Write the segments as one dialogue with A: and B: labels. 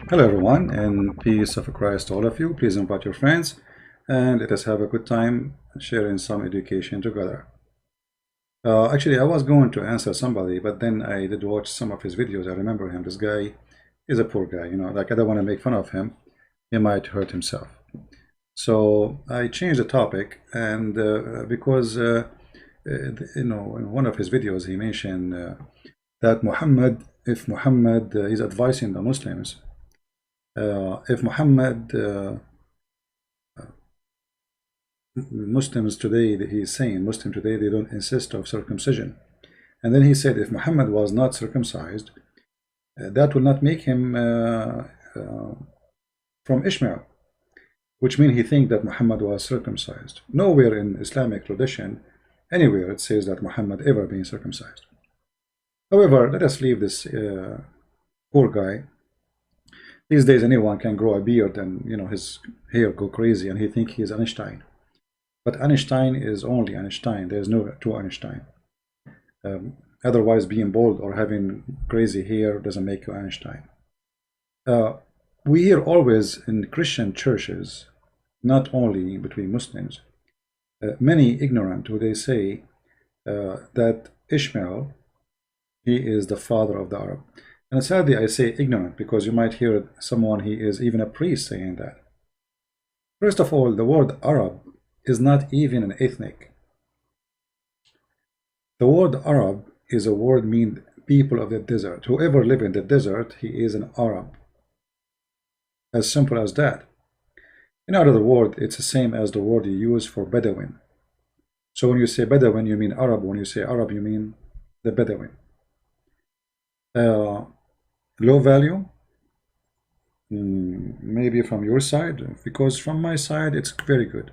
A: Hello everyone, and peace of Christ to all of you. Please invite your friends and let us have a good time sharing some education together. Actually, I was going to answer somebody, but then I did watch some of his videos. I remember him. This guy is a poor guy, like I don't want to make fun of him. He might hurt himself. So I changed the topic, and because in one of his videos he mentioned that if Muhammad is advising the Muslims, if Muhammad Muslims today, he's saying Muslims today, they don't insist of circumcision. And then he said if Muhammad was not circumcised, that will not make him from Ishmael, which means he thinks that Muhammad was circumcised. Nowhere in Islamic tradition, anywhere it says that Muhammad ever been circumcised. However, let us leave this poor guy. These days anyone can grow a beard and his hair go crazy and he think he is Einstein. But Einstein is only Einstein. There's no two Einstein. Otherwise, being bald or having crazy hair doesn't make you Einstein. We hear always in Christian churches, not only between Muslims, many ignorant who they say that Ishmael, he is the father of the Arab. And sadly, I say ignorant because you might hear someone, he is even a priest, saying that. First of all, the word Arab is not even an ethnic. The word Arab is a word mean people of the desert. Whoever live in the desert, he is an Arab. As simple as that. In other words, it's the same as the word you use for Bedouin. So when you say Bedouin, you mean Arab. When you say Arab, you mean the Bedouin. Low value, maybe from your side, because from my side it's very good.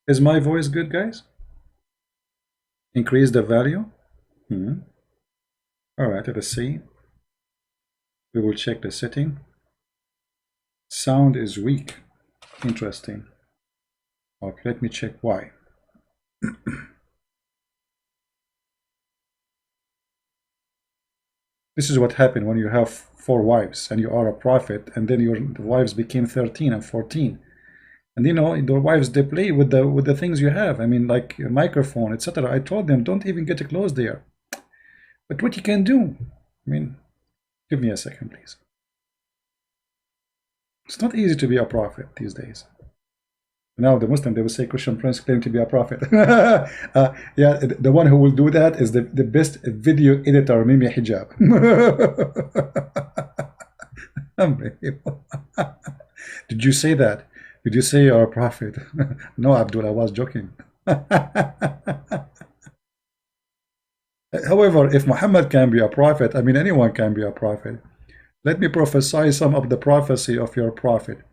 A: Is my voice good, guys? Increase the value. All right, let us see. We will check the setting. Sound is weak. Interesting. Okay, let me check why. This is what happened when you have 4 wives and you are a prophet, and then your wives became 13 and 14. And the wives, they play with the things you have. I mean, like a microphone, etc. I told them, don't even get close there. But what you can do, I mean, give me a second, please. It's not easy to be a prophet these days. Now the Muslim, they will say Christian Prince claimed to be a prophet. Yeah, the one who will do that is the best video editor, Mimi Hijab. Did you say that? Did you say you're a prophet? No, Abdul, I was joking. However, if Muhammad can be a prophet, I mean anyone can be a prophet. Let me prophesy some of the prophecy of your prophet.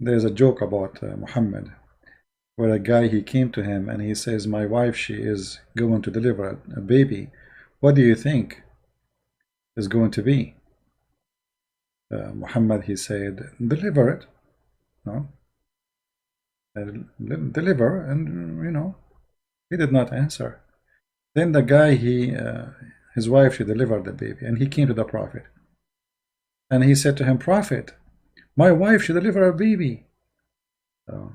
A: There's a joke about Muhammad, where a guy, he came to him and he says, my wife, she is going to deliver a baby. What do you think is going to be? Muhammad, he said, deliver it. No? Deliver, and he did not answer. Then the guy, his wife, she delivered the baby, and he came to the prophet. And he said to him, Prophet, my wife, she delivered a baby. So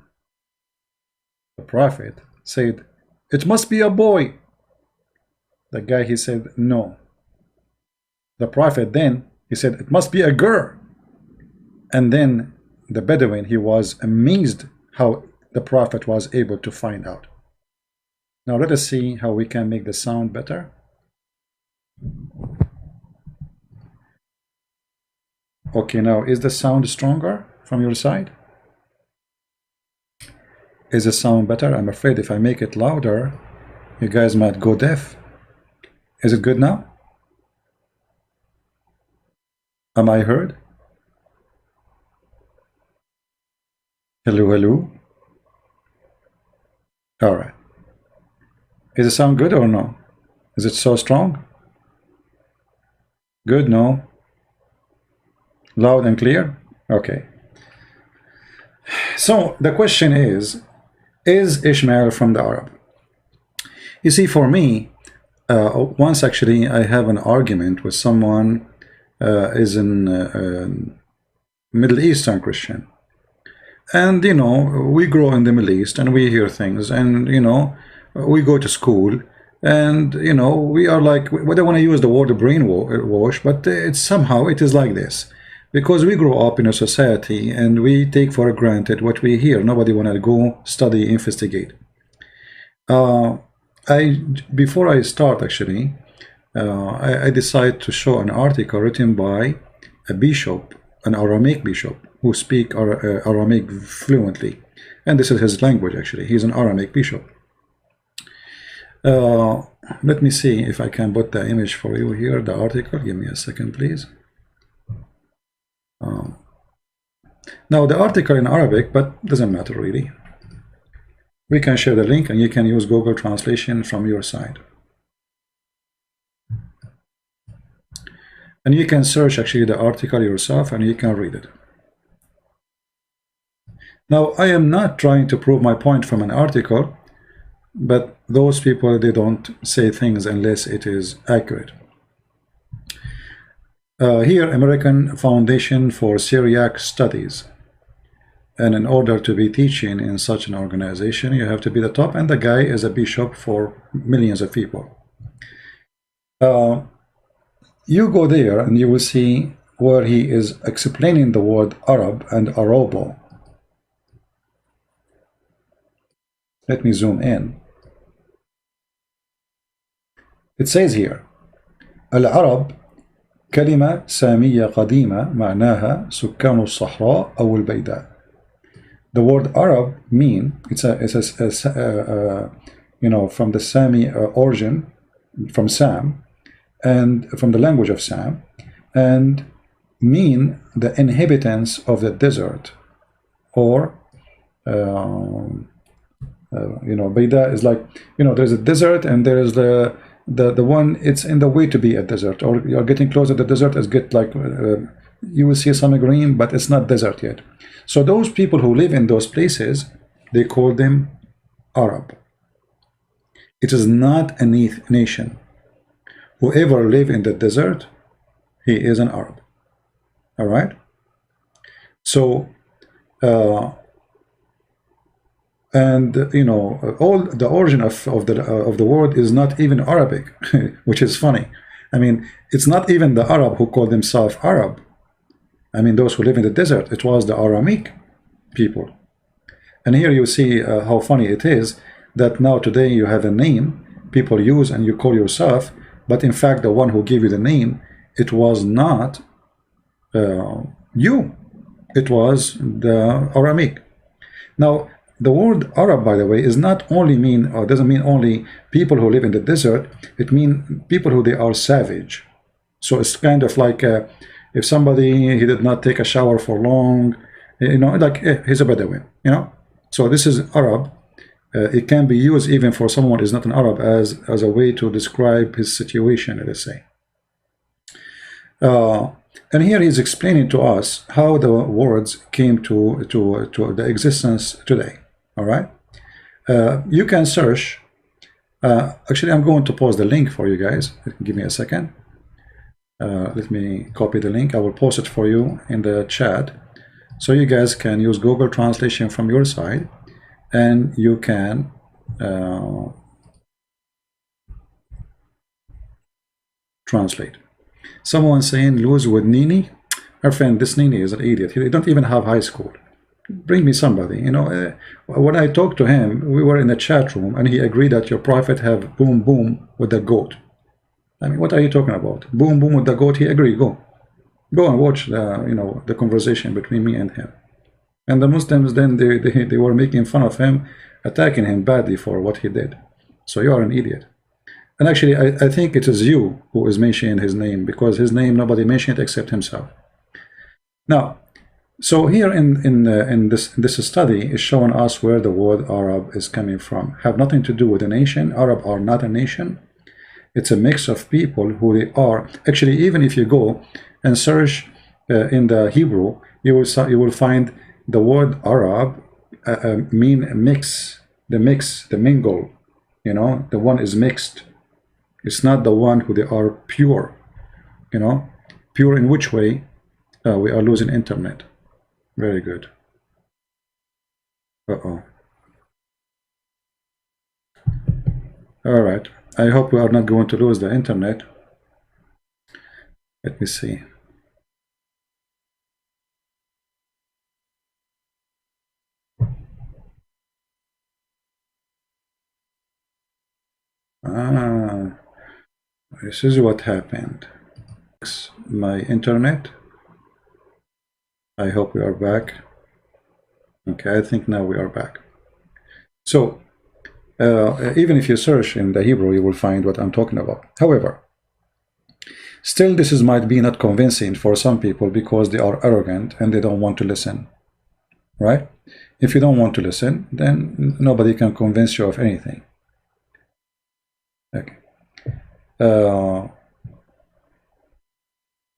A: the prophet said, it must be a boy. The guy, he said, no. The prophet then, he said, it must be a girl. And then the Bedouin, he was amazed how the prophet was able to find out. Now let us see how we can make the sound better. Okay, now is the sound stronger from your side? Is the sound better? I'm afraid if I make it louder, you guys might go deaf. Is it good now? Am I heard? Hello, hello. All right. Is the sound good or no? Is it so strong? Good, no? Loud and clear? Okay. So the question is Ishmael from the Arab? You see, for me, Once actually I have an argument with someone is in Middle Eastern Christian, and we grow in the Middle East and we hear things, and we go to school, and we are like, we don't want to use the word brainwash, but it's somehow it is like this, because we grow up in a society and we take for granted what we hear. Nobody want to go study, investigate. Before I start actually, I decided to show an article written by a bishop, an Aramaic bishop, who speak Aramaic fluently, and this is his language actually. He's an Aramaic bishop. Let me see if I can put the image for you here, the article. Give me a second, please. Now the article in Arabic, but doesn't matter really. We can share the link and you can use Google Translation from your side. And you can search actually the article yourself and you can read it. Now, I am not trying to prove my point from an article, but those people, they don't say things unless it is accurate. Here, American Foundation for Syriac Studies. And in order to be teaching in such an organization, you have to be the top, and the guy is a bishop for millions of people. You go there and you will see where he is explaining the word Arab and Arabo. Let me zoom in. It says here, العرب كلمة سامية قديمة معناها سكان الصحراء أو البيداء. The word Arab mean it's from the Sami origin, from Sam, and from the language of Sam, and mean the inhabitants of the desert, or Baida is like, there's a desert and there is the one, it's in the way to be a desert, or you're getting closer to the desert, as get like you will see some green, but it's not desert yet. So those people who live in those places, they call them Arab. It is not a nation. Whoever live in the desert, he is an Arab. All right. So all the origin of the word is not even Arabic, which is funny. I mean, it's not even the Arab who call themselves Arab. I mean, those who live in the desert, it was the Aramaic people. And here you see how funny it is that now today you have a name people use and you call yourself, but in fact the one who gave you the name, it was not you. It was the Aramaic. Now, the word Arab, by the way, is not only mean, or doesn't mean only people who live in the desert. It means people who they are savage. So it's kind of like if somebody, he did not take a shower for long, like he's a Bedouin, So this is Arab. It can be used even for someone who is not an Arab as a way to describe his situation, let's say. And here he's explaining to us how the words came to the existence today. All right. You can search. Actually, I'm going to post the link for you guys. Give me a second. Let me copy the link. I will post it for you in the chat, so you guys can use Google Translation from your side, and you can translate. Someone saying lose with Nini. Our friend, this Nini is an idiot. He don't even have high school. Bring me somebody. When I talked to him, we were in the chat room, and he agreed that your prophet have boom boom with the goat. I mean, what are you talking about? Boom boom with the goat. He agreed. Go and watch the conversation between me and him. And the Muslims then they were making fun of him, attacking him badly for what he did. So you are an idiot. And actually, I think it is you who is mentioning his name, because his name nobody mentioned except himself. Now, so here in this study is showing us where the word Arab is coming from. Have nothing to do with a nation. Arab are not a nation. It's a mix of people who they are. Actually, even if you go and search in the Hebrew, you will find the word Arab mean mix, the mingle. The one is mixed. It's not the one who they are pure. You know, pure in which way? We are losing internet. Very good. Uh-oh. All right. I hope we are not going to lose the internet. Let me see. This is what happened. My internet. I hope we are back. Okay, I think now we are back. So, even if you search in the Hebrew, you will find what I'm talking about. However, still this might be not convincing for some people because they are arrogant and they don't want to listen. Right? If you don't want to listen, then nobody can convince you of anything. Okay.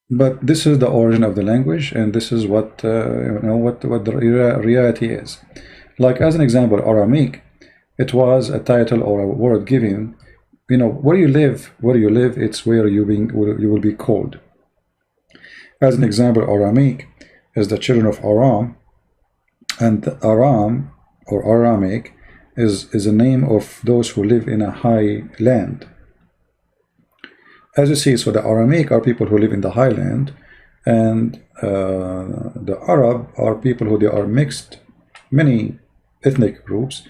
A: But this is the origin of the language, and this is what what the reality is. Like as an example, Aramaic, it was a title or a word given. You know, where you live, it's where you will be called. As an example, Aramaic is the children of Aram, and Aram or Aramaic is a name of those who live in a high land. As you see, so the Aramaic are people who live in the highland, and the Arab are people who they are mixed, many ethnic groups.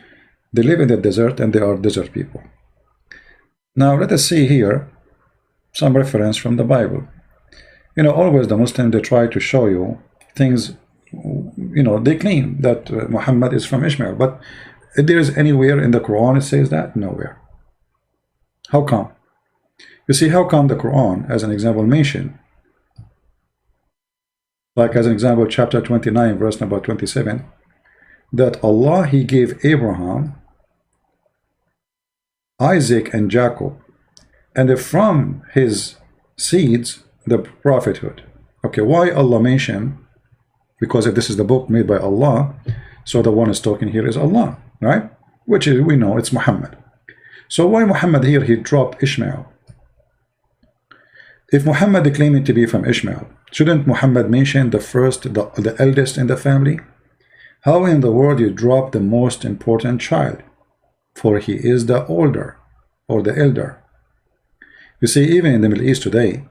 A: They live in the desert and they are desert people. Now let us see here some reference from the Bible. You know, always the Muslims, they try to show you things, you know, they claim that Muhammad is from Ishmael, but if there is anywhere in the Quran it says that? Nowhere. How come? You see, how come the Quran, as an example, mention, like as an example, chapter 29, verse number 27, that Allah, He gave Abraham, Isaac, and Jacob, and from his seeds, the prophethood. Okay, why Allah mention? Because if this is the book made by Allah, so the one is talking here is Allah, right? Which is, we know it's Muhammad. So why Muhammad here, he dropped Ishmael? If Muhammad claiming to be from Ishmael, shouldn't Muhammad mention the first, the eldest in the family? How in the world you drop the most important child? For he is the older, or the elder. You see, even in the Middle East today,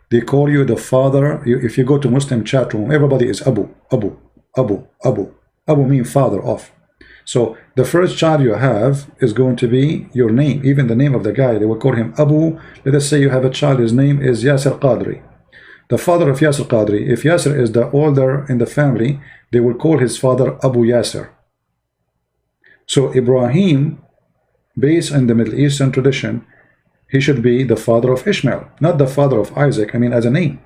A: they call you the father. If you go to Muslim chat room, everybody is Abu, Abu, Abu, Abu. Abu means father of. So the first child you have is going to be your name, even the name of the guy. They will call him Abu. Let us say you have a child, his name is Yasser Qadri. The father of Yasser Qadri, if Yasser is the older in the family, they will call his father Abu Yasser. So Ibrahim, based on the Middle Eastern tradition, he should be the father of Ishmael, not the father of Isaac, I mean as a name.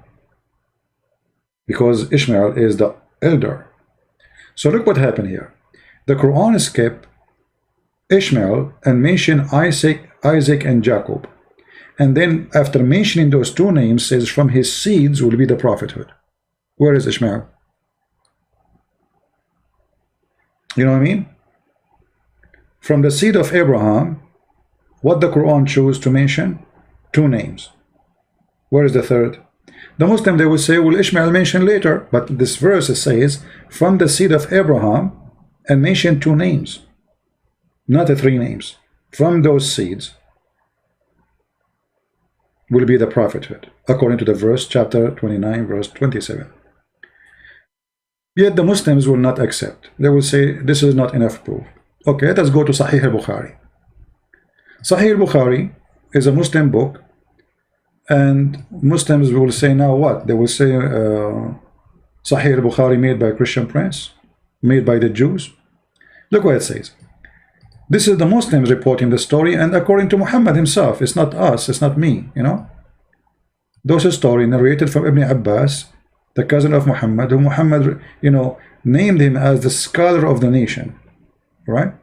A: Because Ishmael is the elder. So look what happened here. The Quran skipped Ishmael and mentioned Isaac and Jacob. And then after mentioning those two names, says from his seeds will be the prophethood. Where is Ishmael? You know what I mean? From the seed of Abraham, what the Quran chose to mention? Two names. Where is the third? The Muslim, they will say, well, Ishmael mentioned later, but this verse says from the seed of Abraham, and mention two names, not three names. From those seeds will be the prophethood, according to the verse, chapter 29, verse 27. Yet the Muslims will not accept. They will say, this is not enough proof. Okay, let us go to Sahih al-Bukhari. Sahih al-Bukhari is a Muslim book, and Muslims will say now what? They will say Sahih al-Bukhari made by a Christian prince, made by the Jews. Look what it says. This is the Muslims reporting the story, and according to Muhammad himself. It's not us, it's not me, you know. Those a story narrated from Ibn Abbas, the cousin of Muhammad, who Muhammad, you know, named him as the scholar of the nation, right?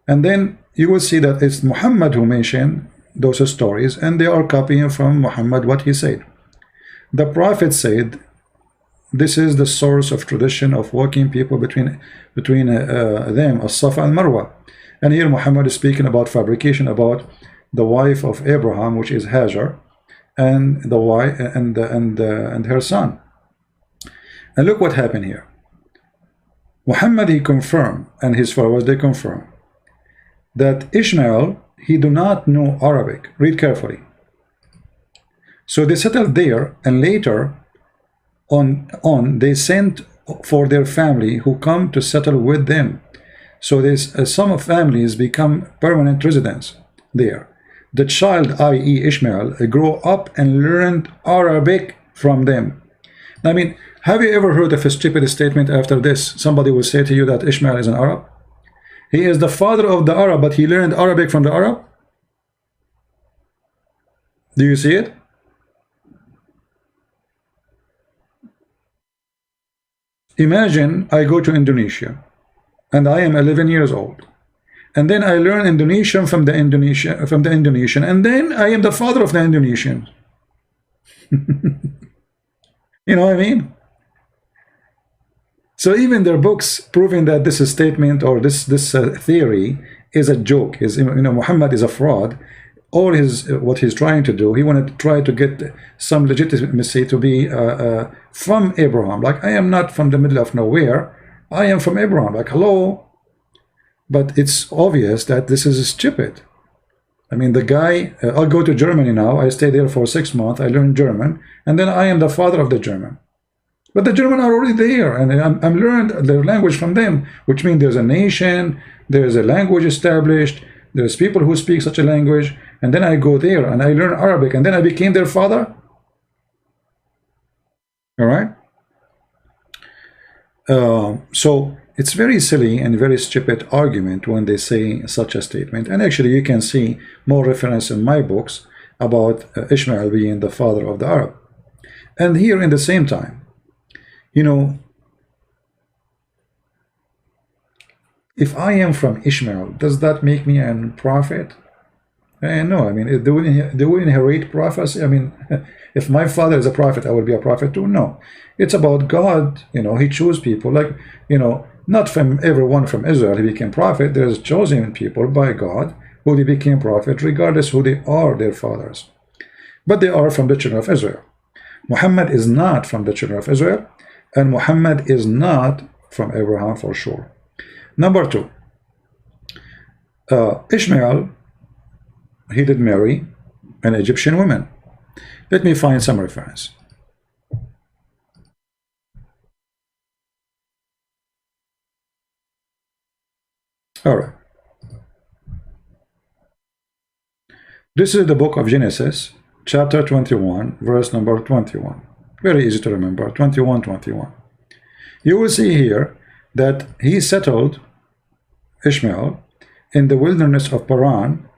A: And then you will see that it's Muhammad who mentioned those stories, and they are copying from Muhammad what he said. The Prophet said, this is the source of tradition of walking people between them, as-Safa and Marwa. And here Muhammad is speaking about fabrication, about the wife of Abraham, which is Hajar, and the wife and her son. And look what happened here. Muhammad, he confirmed, and his followers, they confirm that Ishmael, he do not know Arabic. Read carefully. So they settled there, and later on they sent for their family who come to settle with them. So there's some of families become permanent residents there. The child, i.e. Ishmael, grew up and learned Arabic from them. I mean, have you ever heard of a stupid statement after this? Somebody will say to you that Ishmael is an Arab. He is the father of the Arab, but he learned Arabic from the Arab. Do you see it? Imagine I go to Indonesia and I am 11 years old, and then I learn Indonesian from the Indonesian, and then I am the father of the Indonesians. You know what I mean? So even their books proving that this statement or this theory is a joke, is, you know, Muhammad is a fraud. All his what he's trying to do, he wanted to try to get some legitimacy to be from Abraham. Like, I am not from the middle of nowhere, I am from Abraham. Like, hello. But it's obvious that this is stupid. I mean, the guy, I'll go to Germany now, I stay there for 6 months, I learn German, and then I am the father of the German. But the German are already there, and I'm learned their language from them, which means there's a nation, there's a language established, there's people who speak such a language, and then I go there and I learn Arabic, and then I became their father. All right. So it's very silly and very stupid argument when they say such a statement. And actually, you can see more reference in my books about Ishmael being the father of the Arab. And here, in the same time, you know, if I am from Ishmael, does that make me a prophet? No, I mean, do we inherit prophecy? I mean, if my father is a prophet, I will be a prophet too? No. It's about God, you know, he chose people, like, you know, not from everyone from Israel he became prophet. There's chosen people by God who they became prophet, regardless who they are, their fathers. But they are from the children of Israel. Muhammad is not from the children of Israel, and Muhammad is not from Abraham for sure. Number two, Ishmael, he did marry an Egyptian woman. Let me find some reference. All right. This is the book of Genesis, chapter 21, verse number 21. Very easy to remember, 21:21. You will see here that he settled, Ishmael, in the wilderness of Paran,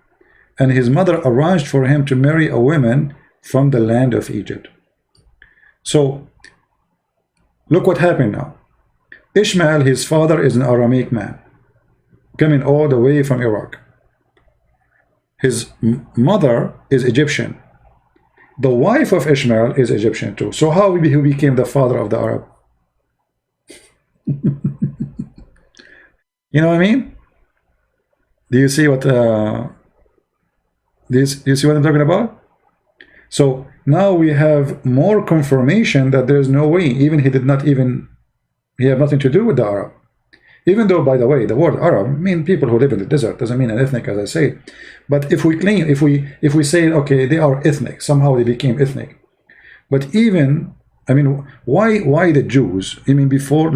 A: and his mother arranged for him to marry a woman from the land of Egypt. So, look what happened now. Ishmael, his father, is an Aramaic man, coming all the way from Iraq. His mother is Egyptian. The wife of Ishmael is Egyptian too. So how he became the father of the Arab? You know what I mean? Do you see what do you see what I'm talking about? So now we have more confirmation that there's no way, even he have nothing to do with the Arab. Even though, by the way, the word Arab means people who live in the desert, doesn't mean an ethnic, as I say. But if we claim, if we say, okay, they are ethnic, somehow they became ethnic. But even, I mean, why the Jews? I mean,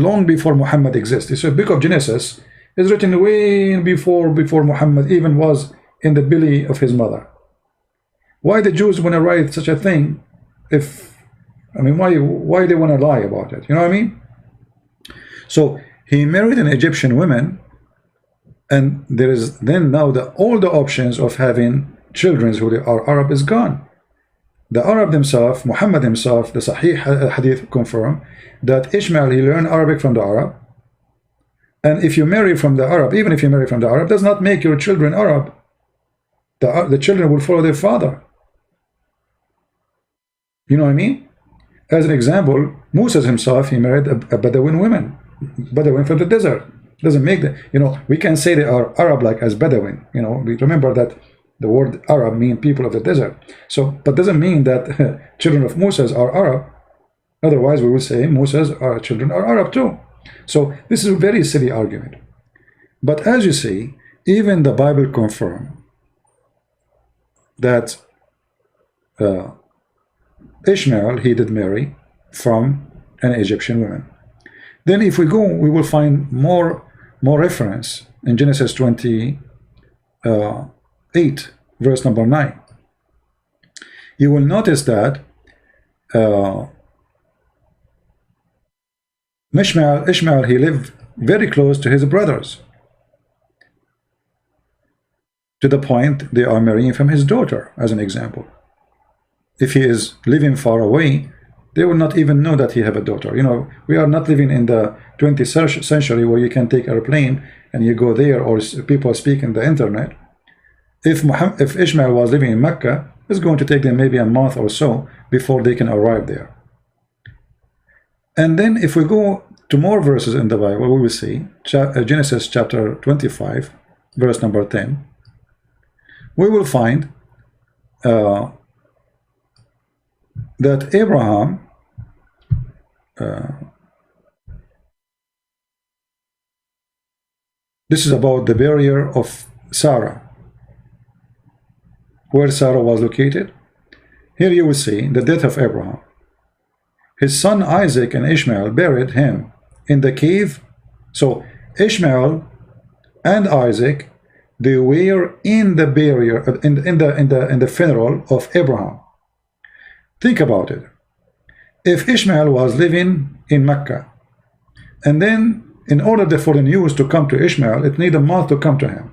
A: long before Muhammad exists. So the book of Genesis is written way before Muhammad even was in the belly of his mother. Why the Jews want to write such a thing? Why they want to lie about it? You know what I mean? So he married an Egyptian woman, and there is then now all the options of having children who are Arab is gone. The Arab themselves, Muhammad himself, the Sahih Hadith confirm that Ishmael, he learned Arabic from the Arab. And if you marry from the Arab, even if you marry from the Arab, does not make your children Arab. The children will follow their father. You know what I mean? As an example, Moses himself, he married a Bedouin woman. Bedouin from the desert. Doesn't make that, you know, we can say they are Arab like as Bedouin. You know, we remember that The word Arab means people of the desert. So, but doesn't mean that children of Moses are Arab. Otherwise, we will say Moses' children are Arab too. So this is a very silly argument. But as you see, even the Bible confirms that Ishmael, he did marry from an Egyptian woman. Then if we go, we will find more reference in Genesis 28, verse number 9. You will notice that Ishmael, he lived very close to his brothers, to the point they are marrying from his daughter, as an example. If he is living far away, they will not even know that he have a daughter. You know, we are not living in the 20th century where you can take a plane and you go there, or people speak in the internet. If Ishmael was living in Mecca, it's going to take them maybe a month or so before they can arrive there. And then if we go to more verses in the Bible, we will see Genesis chapter 25, verse number 10. We will find that Abraham this is about the burial of Sarah, where Sarah was located. Here you will see the death of Abraham. His son Isaac and Ishmael buried him in the cave. So Ishmael and Isaac, they were in the burial, in the funeral of Abraham. Think about it. If Ishmael was living in Mecca, and then in order for the news to come to Ishmael, it needed a month to come to him,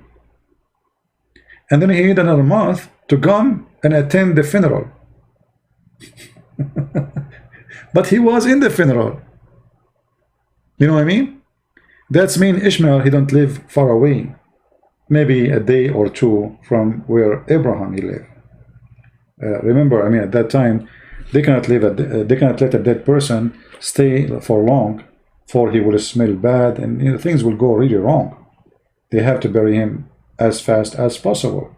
A: and then he needed another month to come and attend the funeral. But he was in the funeral. You know what I mean? That's mean Ishmael, he don't live far away, maybe a day or two from where Abraham he lived. Remember, I mean, at that time, they cannot let a dead person stay for long, for he will smell bad, and you know, things will go really wrong. They have to bury him as fast as possible.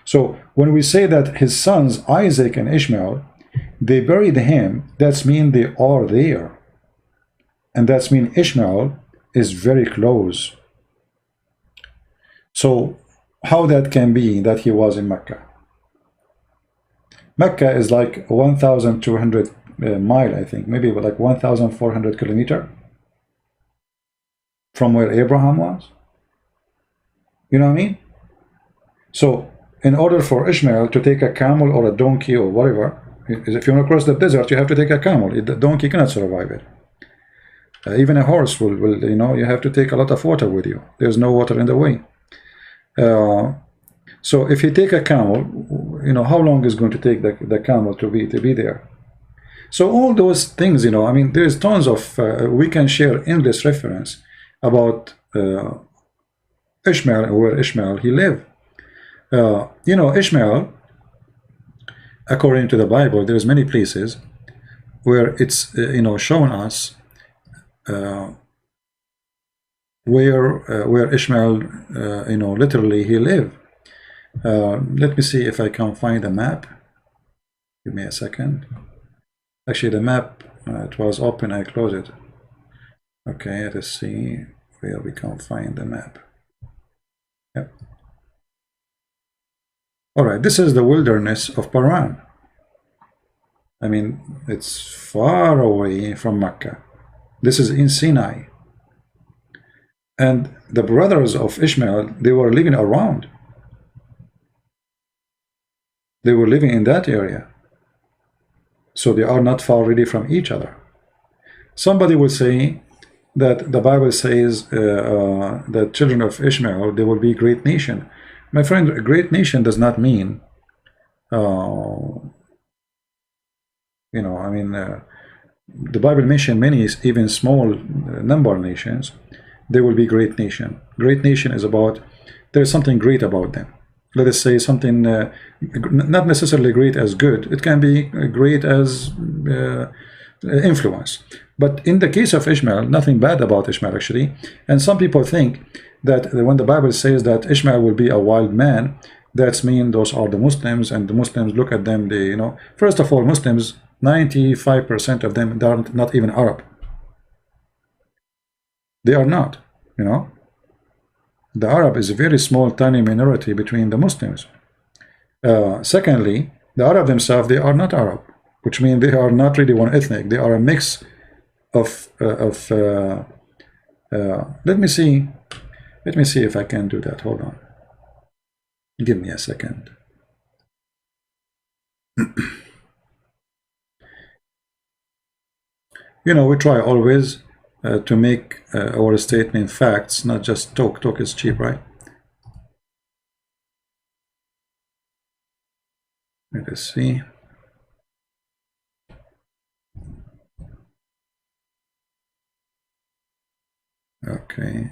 A: So when we say that his sons Isaac and Ishmael, they buried him, that's mean they are there, and that's mean Ishmael is very close. So how that can be that he was in Mecca? Mecca is like 1,200 mile, I think, maybe like 1,400 kilometer from where Abraham was. You know what I mean? So in order for Ishmael to take a camel or a donkey or whatever, if you want to cross the desert, you have to take a camel. The donkey cannot survive it. Even a horse will, you know, you have to take a lot of water with you. There's no water in the way. So if you take a camel, you know, how long is going to take the camel to be there? So all those things, you know, I mean, there's tons of, we can share endless reference about Ishmael and where Ishmael he lived. You know, Ishmael, according to the Bible, there's many places where it's, you know, showing us where Ishmael, you know, literally he lived. Let me see if I can find a map. Give me a second. Actually, the map, it was open, I closed it. Okay, let's see where we can find the map. Yep. All right, this is the wilderness of Paran. I mean, it's far away from Mecca. This is in Sinai. And the brothers of Ishmael, they were living around. They were living in that area. So they are not far really from each other. Somebody will say that the Bible says that children of Ishmael, they will be a great nation. My friend, a great nation does not mean, you know, I mean, the Bible mentions many, even small number of nations. They will be great nation. Great nation is about, there's something great about them. Let us say something not necessarily great as good. It can be great as influence. But in the case of Ishmael, nothing bad about Ishmael actually. And some people think that when the Bible says that Ishmael will be a wild man, That's mean those are the Muslims, and the Muslims look at them, they, first of all, Muslims, 95% of them, they are not even Arab. They are not, you know. The Arab is a very small, tiny minority between the Muslims. Secondly, the Arab themselves, they are not Arab, which means they are not really one ethnic. They are a mix of let me see. Let me see if I can do that. Hold on. Give me a second. We try always to make our statement facts, not just talk. Talk is cheap, right? Let us see. Okay.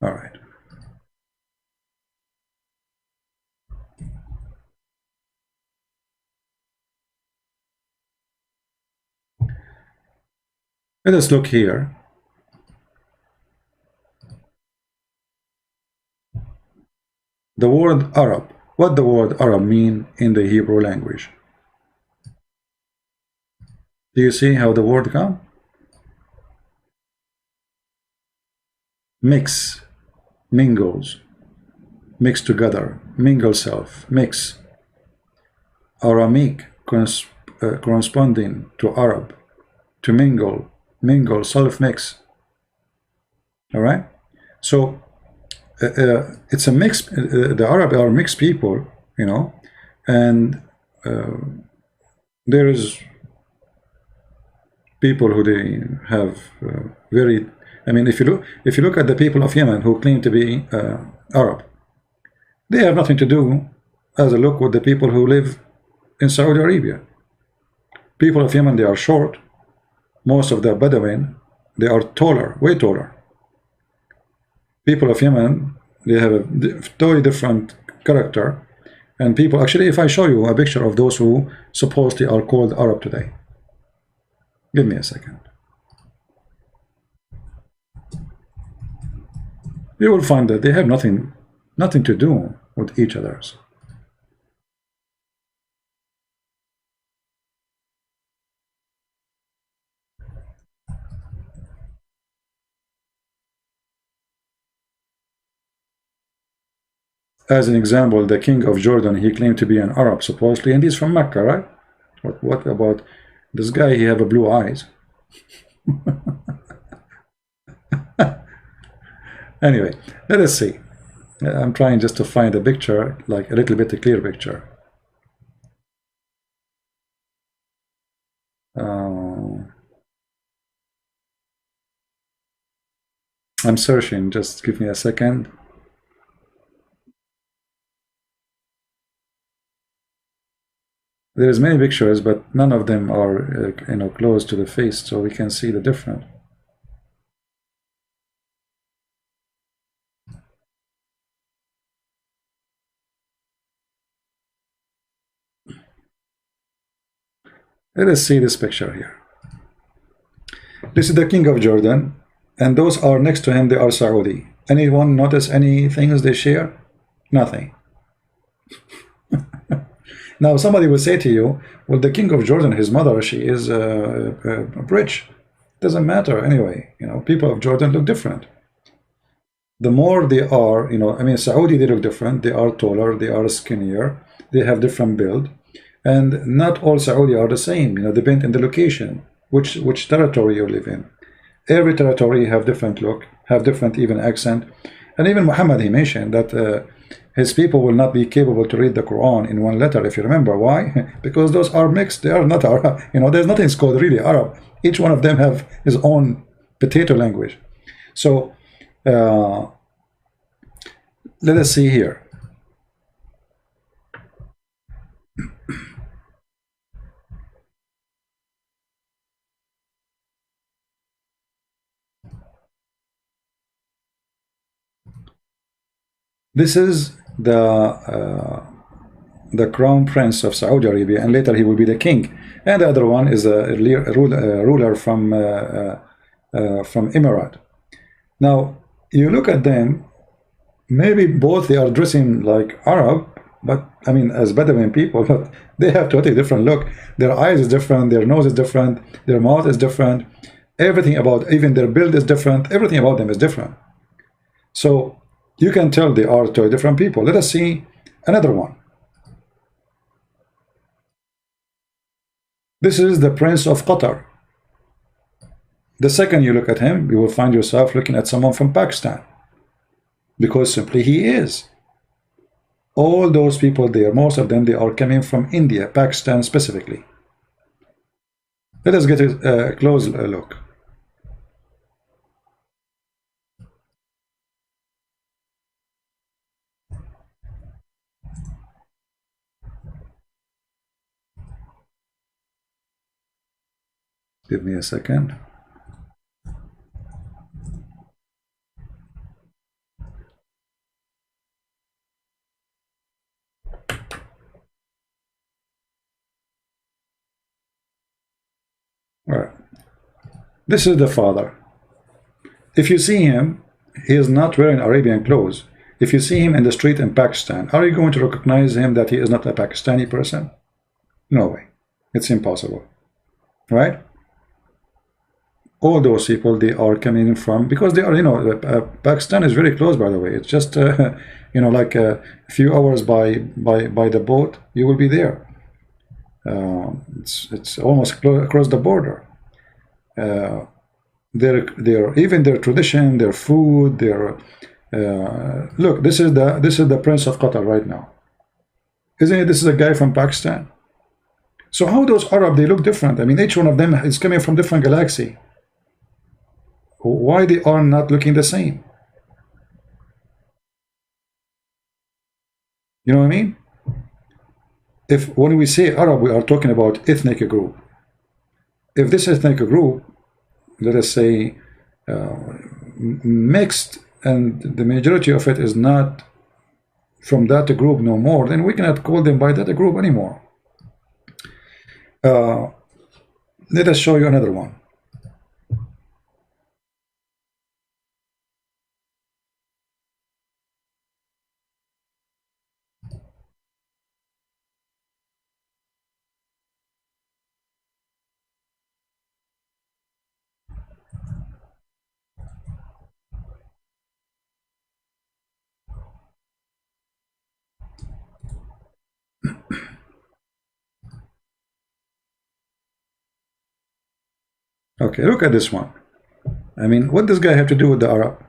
A: All right. Let us look here. The word Arab. What the word Arab mean in the Hebrew language? Do you see how the word come? Mix, mingles, mix together, mingle self, mix. Aramic corresponding to Arab, to mingle, mingle, self mix. All right. So it's a mix. The Arab are mixed people, and there is people who they have very. I mean, if you look at the people of Yemen who claim to be Arab, they have nothing to do as a look with the people who live in Saudi Arabia. People of Yemen, they are short. Most of the Bedouin, they are taller, way taller. People of Yemen, they have a totally different character. And people, actually, if I show you a picture of those who supposedly are called Arab today, give me a second. You will find that they have nothing to do with each other's. As an example, the king of Jordan, he claimed to be an Arab supposedly, and he's from Mecca, right? What about this guy? He have a blue eyes. Anyway, let us see. I'm trying just to find a picture, like a little bit a clear picture. I'm searching, just give me a second. There's many pictures, but none of them are close to the face, so we can see the difference. Let us see this picture here. This is the king of Jordan, and those are next to him, they are Saudi. Anyone notice any things they share? Nothing. Now somebody will say to you, well, the king of Jordan, his mother, she is rich. Doesn't matter anyway. People of Jordan look different. The more they are, I mean, Saudi, they look different. They are taller, they are skinnier, they have different build. And not all Saudi are the same, depend on the location, which territory you live in. Every territory have different look, have different even accent. And even Muhammad, he mentioned that his people will not be capable to read the Quran in one letter, if you remember. Why? Because those are mixed, they are not Arab. There's nothing called really Arab. Each one of them have his own potato language. So let us see here. This is the the crown prince of Saudi Arabia, and later he will be the king. And the other one is a ruler from Emirate. Now, you look at them, maybe both they are dressing like Arab, but I mean, as Bedouin people, but they have totally different look. Their eyes is different, their nose is different, their mouth is different. Everything about, even their build is different. Everything about them is different. So you can tell they are two different people. Let us see another one. This is the Prince of Qatar. The second you look at him, you will find yourself looking at someone from Pakistan, because simply he is. All those people there, most of them, they are coming from India, Pakistan specifically. Let us get a close look. Give me a second. All right. This is the father. If you see him, he is not wearing Arabian clothes. If you see him in the street in Pakistan, are you going to recognize him that he is not a Pakistani person? No way. It's impossible. Right? All those people, they are coming from, because they are, you know, Pakistan is very close, by the way. It's just, you know, like a few hours by the boat, you will be there. It's almost across the border. Their even their tradition, their food, their look. This is the Prince of Qatar right now, isn't it? This is a guy from Pakistan. So how those Arab, they look different? I mean, each one of them is coming from different galaxy. Why they are not looking the same? You know what I mean? If when we say Arab, we are talking about ethnic group. If this ethnic group, let us say, mixed, and the majority of it is not from that group no more, then we cannot call them by that group anymore. Let us show you another one. Okay, look at this one. I mean, what does this guy have to do with the Arab?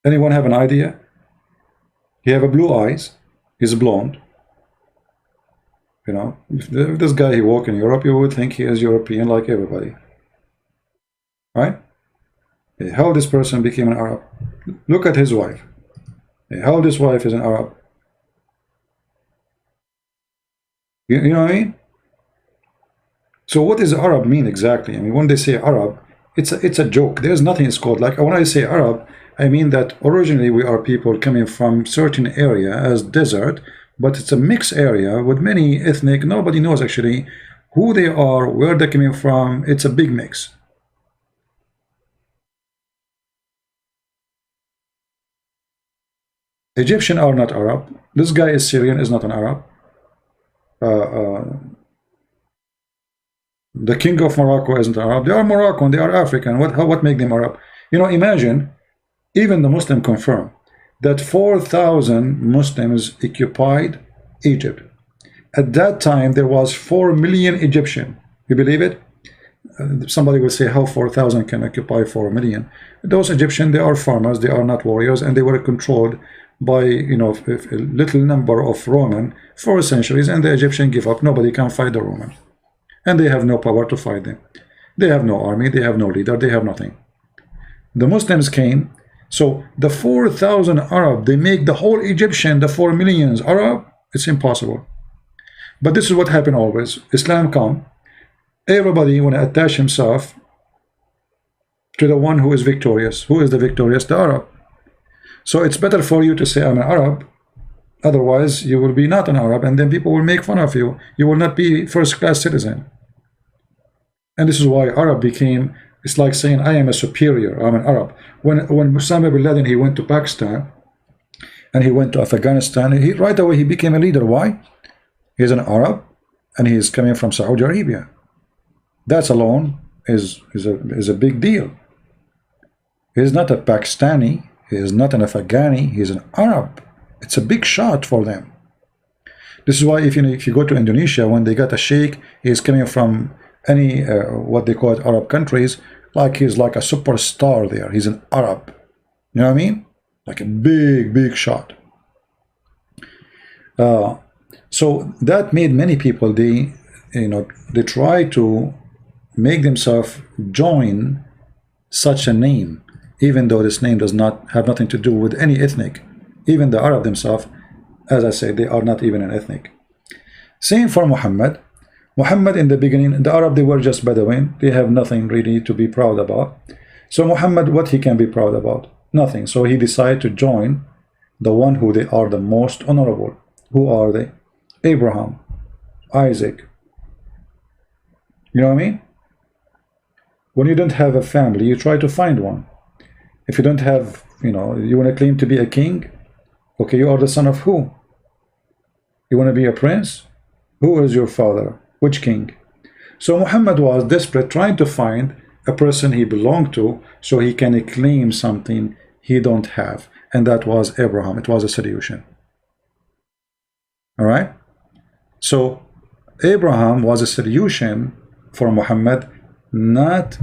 A: Anyone have an idea? He have a blue eyes. He's blonde. You know, if this guy he walk in Europe, you would think he is European like everybody, right? How this person became an Arab? Look at his wife. How this wife is an Arab? You know what I mean? So what does Arab mean exactly? I mean, when they say Arab, it's a joke. There's nothing it's called. Like when I say Arab, I mean that originally we are people coming from certain area as desert, but it's a mixed area with many ethnic. Nobody knows actually who they are, where they're coming from. It's a big mix. Egyptian are not Arab. This guy is Syrian, is not an Arab. The king of Morocco isn't Arab. They are Moroccan, they are African. What make them Arab? You know, imagine, even the Muslim confirm that 4,000 Muslims occupied Egypt. At that time, there was 4 million Egyptian. You believe it? Somebody will say, how 4,000 can occupy 4 million? Those Egyptians, they are farmers, they are not warriors, and they were controlled by, you know, a little number of Roman for centuries, and the Egyptian give up. Nobody can fight the Roman. And they have no power to fight them. They have no army, they have no leader, they have nothing. The Muslims came, so the 4,000 Arab, they make the whole Egyptian, the 4 millions Arab. It's impossible. But this is what happened always. Islam come, everybody want to attach himself to the one who is victorious. Who is the victorious? The Arab. So it's better for you to say I'm an Arab, otherwise you will be not an Arab, and then people will make fun of you. You will not be first-class citizen. And this is why Arab became, it's like saying I am a superior, I'm an Arab. When Osama bin Laden, he went to Pakistan and he went to Afghanistan, he right away he became a leader. Why? He's an Arab and he is coming from Saudi Arabia. That alone is a big deal. He is not a Pakistani, he is not an Afghani, he is an Arab. It's a big shot for them. This is why if you go to Indonesia, when they got a sheikh, he is coming from any what they call it Arab countries, like he's like a superstar there. He's an Arab. You know what I mean? Like a big shot. So that made many people, they try to make themselves join such a name, even though this name does not have nothing to do with any ethnic. Even the Arab themselves, as I said, they are not even an ethnic. Same for Muhammad. Muhammad in the beginning, the Arab, they were just Bedouin. They have nothing really to be proud about. So Muhammad, what he can be proud about? Nothing. So he decided to join the one who they are the most honorable. Who are they? Abraham, Isaac. You know what I mean? When you don't have a family, you try to find one. If you don't have, you want to claim to be a king, okay, you are the son of who? You want to be a prince? Who is your father? Which king? So Muhammad was desperate, trying to find a person he belonged to so he can claim something he don't have. And that was Abraham. It was a solution. All right? So Abraham was a solution for Muhammad, not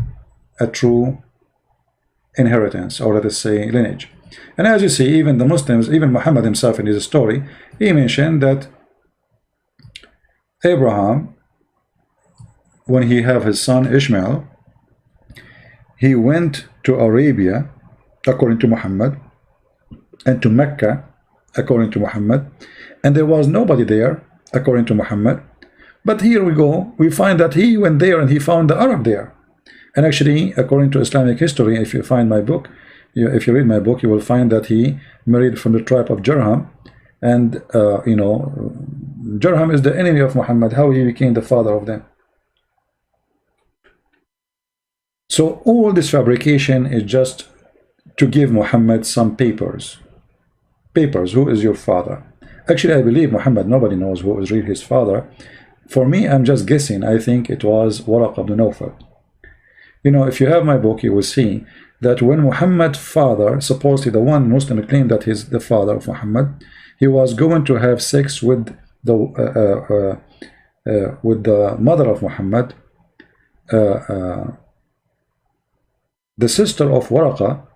A: a true inheritance, or let us say lineage. And as you see, even the Muslims, even Muhammad himself in his story, he mentioned that Abraham, when he had his son Ishmael, he went to Arabia, according to Muhammad, and to Mecca, according to Muhammad, and there was nobody there, according to Muhammad. But here we go, we find that he went there and he found the Arab there. And actually, according to Islamic history, if you find my book, if you read my book, you will find that he married from the tribe of Jurham. And, Jurham is the enemy of Muhammad. How he became the father of them? So all this fabrication is just to give Muhammad some papers. Papers, who is your father? Actually, I believe Muhammad, nobody knows who is really his father. For me, I'm just guessing. I think it was Waraq ibn Nawfal. If you have my book, you will see that when Muhammad's father, supposedly the one Muslim claimed that he's the father of Muhammad, he was going to have sex with the mother of Muhammad, the sister of Waraqa.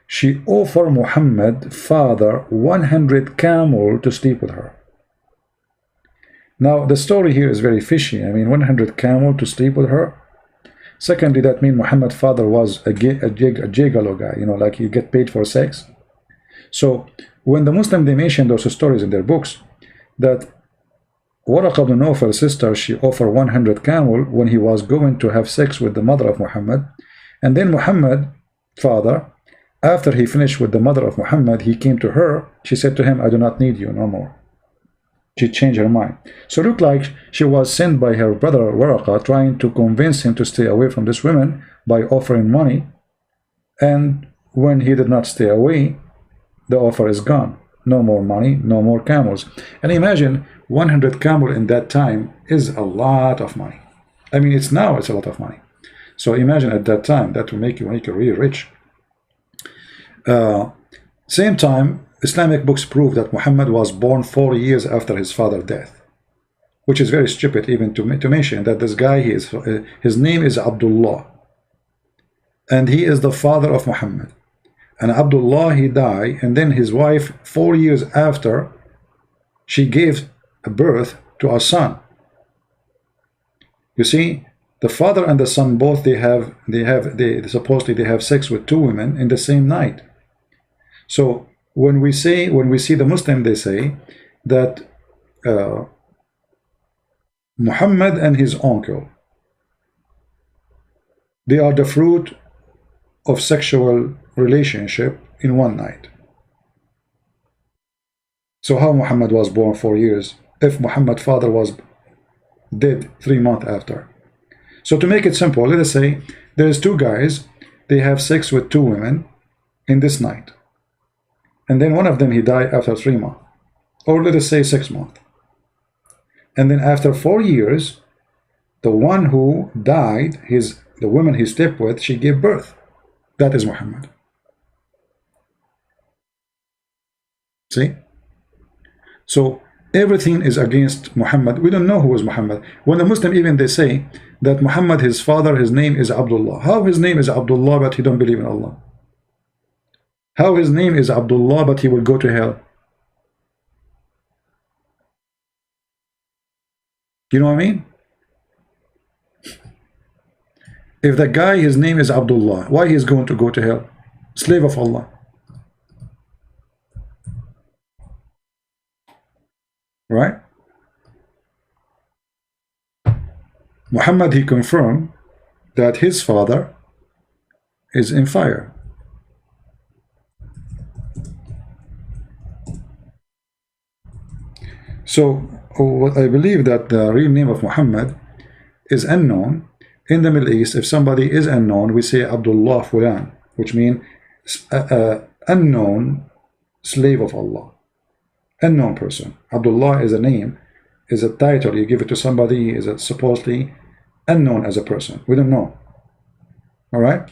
A: She offered Muhammad father 100 camel to sleep with her. Now the story here is very fishy. I mean, 100 camel to sleep with her. Secondly, that means Muhammad's father was a gigolo guy, like he get paid for sex. So when the Muslim, they mention those stories in their books, that Waraq ibn Nawfal's sister, she offered 100 camel when he was going to have sex with the mother of Muhammad. And then Muhammad's father, after he finished with the mother of Muhammad, he came to her. She said to him, I do not need you no more. She changed her mind. So it looked like she was sent by her brother Waraqa, trying to convince him to stay away from this woman by offering money. And when he did not stay away, the offer is gone. No more money, no more camels. And imagine 100 camel in that time is a lot of money. I mean, it's a lot of money. So imagine at that time, that will make you really rich. Same time, Islamic books prove that Muhammad was born 4 years after his father's death, which is very stupid even to mention that this guy, his name is Abdullah, and he is the father of Muhammad. And Abdullah, he died, and then his wife, 4 years after, she gave birth to a son. You see, the father and the son both they supposedly they have sex with 2 women in the same night. So when we see the Muslim, they say that Muhammad and his uncle, they are the fruit of sexual relationship in one night. So how Muhammad was born 4 years if Muhammad's father was dead 3 months after? So to make it simple, let us say there's two guys, they have sex with two women in this night. And then one of them, he died after 3 months. Or let us say 6 months. And then after 4 years, the one who died, the woman he slept with, she gave birth. That is Muhammad. See? So everything is against Muhammad. We don't know who is Muhammad. When the Muslim, even they say that Muhammad, his father, his name is Abdullah. How his name is Abdullah but he don't believe in Allah? How his name is Abdullah but he will go to hell? You know what I mean? If the guy, his name is Abdullah, why he is going to go to hell? Slave of Allah. Right? Muhammad, he confirmed that his father is in fire. So what I believe that the real name of Muhammad is unknown. In the Middle East, if somebody is unknown, we say Abdullah Fulan, which means unknown slave of Allah. Unknown person. Abdullah is a name, is a title you give it to somebody, is a supposedly unknown as a person. We don't know. All right?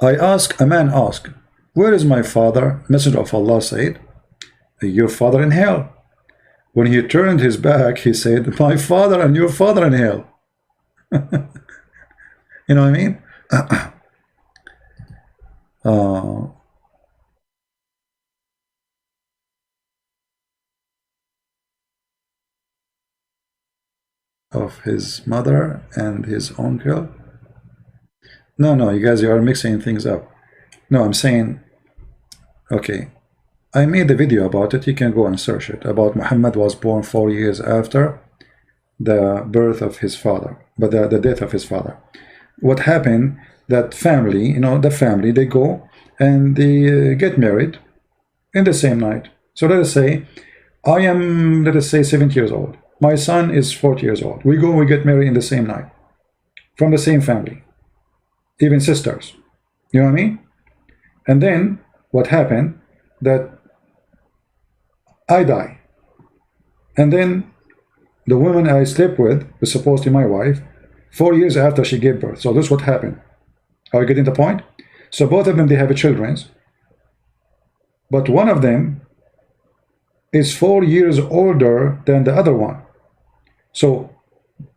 A: A man asked, where is my father? Messenger of Allah said, your father in hell. When he turned his back, he said, my father and your father in hell. You know what I mean? Of his mother and his uncle. No, you guys, you are mixing things up. No, I'm saying, okay, I made a video about it. You can go and search it. About Muhammad was born 4 years after the birth of his father, but the death of his father. What happened, that family, you know, the family, they go and they get married in the same night. So let us say, I am, let us say, 70 years old. My son is 40 years old. We go and we get married in the same night. From the same family. Even sisters. You know what I mean? And then, what happened, that I die. And then, the woman I slept with was supposed to be my wife 4 years after she gave birth. So this is what happened. Are you getting the point? So both of them, they have children. But one of them is 4 years older than the other one. So